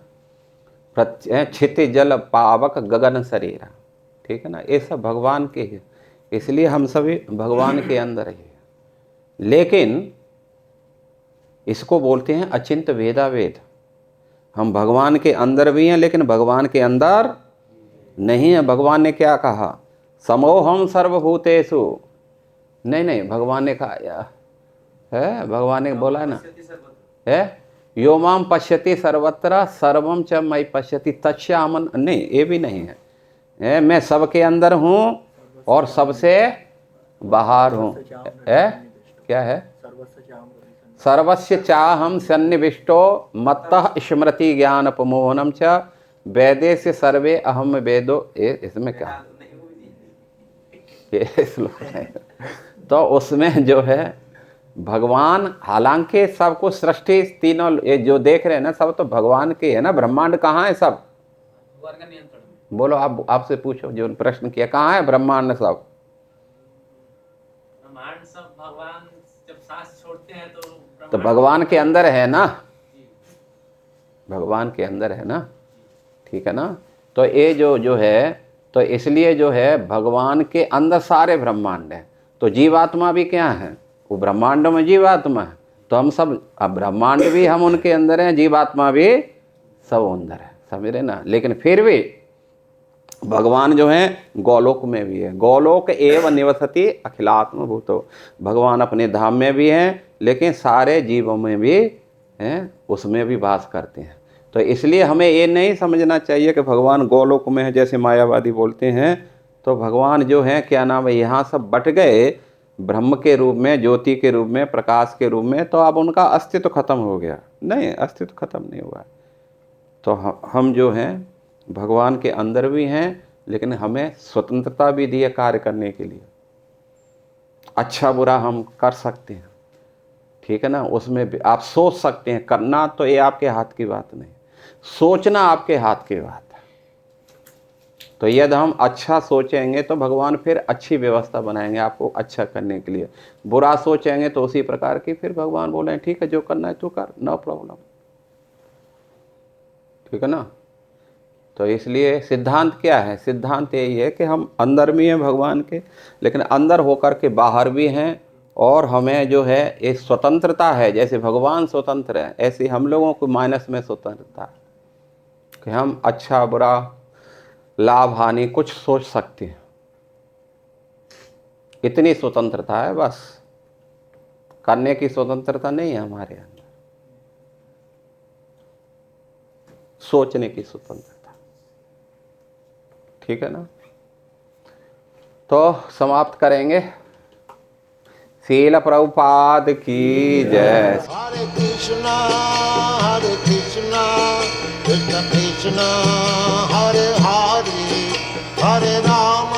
क्षिति जल पावक गगन शरीर, ठीक है ना, ये सब भगवान के है। इसलिए हम सभी भगवान के अंदर ही है। लेकिन इसको बोलते हैं अचिंत वेदा वेद। हम भगवान के अंदर भी हैं लेकिन भगवान के अंदर नहीं है। भगवान ने क्या कहा? समोहम सर्वभूतेषु। नहीं, भगवान ने कहा है, भगवान ने बोला है ना, है यो माम पश्यति सर्वत्र सर्वम च मयि पश्यति तस्यामन। नहीं, ये भी नहीं है, मैं सबके अंदर हूँ और सबसे बाहर हूँ। क्या है? सर्वस्य चाहम सन्निविष्टो मत्तः स्मृति ज्ञान उपमोहनम च वेदे से सर्वे अहम वेदो। इसमें क्या ये श्लोक है? तो उसमें जो है भगवान, हालांकि सबको सृष्टि तीनों ये जो देख रहे हैं ना, सब तो भगवान के है ना। ब्रह्मांड कहाँ है? सब भगवान का नियंत्रण। बोलो, आपसे पूछो जो प्रश्न किया, कहाँ है ब्रह्मांड? सब ब्रह्मांड सब भगवान जब सांस छोड़ते हैं तो भगवान के अंदर है ना, भगवान के अंदर है ना, ठीक है ना। तो ये जो है, तो इसलिए जो है भगवान के अंदर सारे ब्रह्मांड है। तो जीवात्मा भी क्या है? वो ब्रह्मांड में जीवात्मा है। तो हम सब, अब ब्रह्मांड भी हम उनके अंदर हैं, जीवात्मा भी सब अंदर है, समझ रहे ना। लेकिन फिर भी भगवान जो है गोलोक में भी है। गोलोक एवं निवसति अखिलात्म भूतो। भगवान अपने धाम में भी हैं लेकिन सारे जीवों में भी हैं, उसमें भी वास करते हैं। तो इसलिए हमें ये नहीं समझना चाहिए कि भगवान गोलोक में है जैसे मायावादी बोलते हैं। तो भगवान जो है, क्या नाम है, यहाँ सब बट गए ब्रह्म के रूप में, ज्योति के रूप में, प्रकाश के रूप में, तो अब उनका अस्तित्व खत्म हो गया? नहीं, अस्तित्व खत्म नहीं हुआ। तो हम जो हैं भगवान के अंदर भी हैं लेकिन हमें स्वतंत्रता भी दी है कार्य करने के लिए। अच्छा बुरा हम कर सकते हैं, ठीक है ना। उसमें भी आप सोच सकते हैं, करना तो ये आपके हाथ की बात नहीं, सोचना आपके हाथ की बात है। तो यदि हम अच्छा सोचेंगे तो भगवान फिर अच्छी व्यवस्था बनाएंगे आपको अच्छा करने के लिए। बुरा सोचेंगे तो उसी प्रकार की फिर भगवान बोले ठीक है जो करना है तू कर, नो प्रॉब्लम, ठीक है ना। तो इसलिए सिद्धांत क्या है? सिद्धांत यही है कि हम अंदर भी हैं भगवान के, लेकिन अंदर होकर के बाहर भी हैं। और हमें जो है एक स्वतंत्रता है, जैसे भगवान स्वतंत्र है ऐसे हम लोगों को माइनस में स्वतंत्रता है कि हम अच्छा बुरा लाभ हानि कुछ सोच सकते हैं। इतनी स्वतंत्रता है, बस करने की स्वतंत्रता नहीं है हमारे अंदर, सोचने की स्वतंत्रता, ठीक है ना। तो समाप्त करेंगे। शील प्रभुपाद की जय। हरे कृष्णा कृष्ण कृष्ण हरे हरे, हरे राम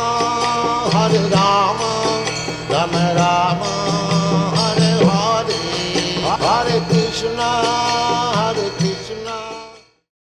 राम राम हरे हरे। हरे कृष्णा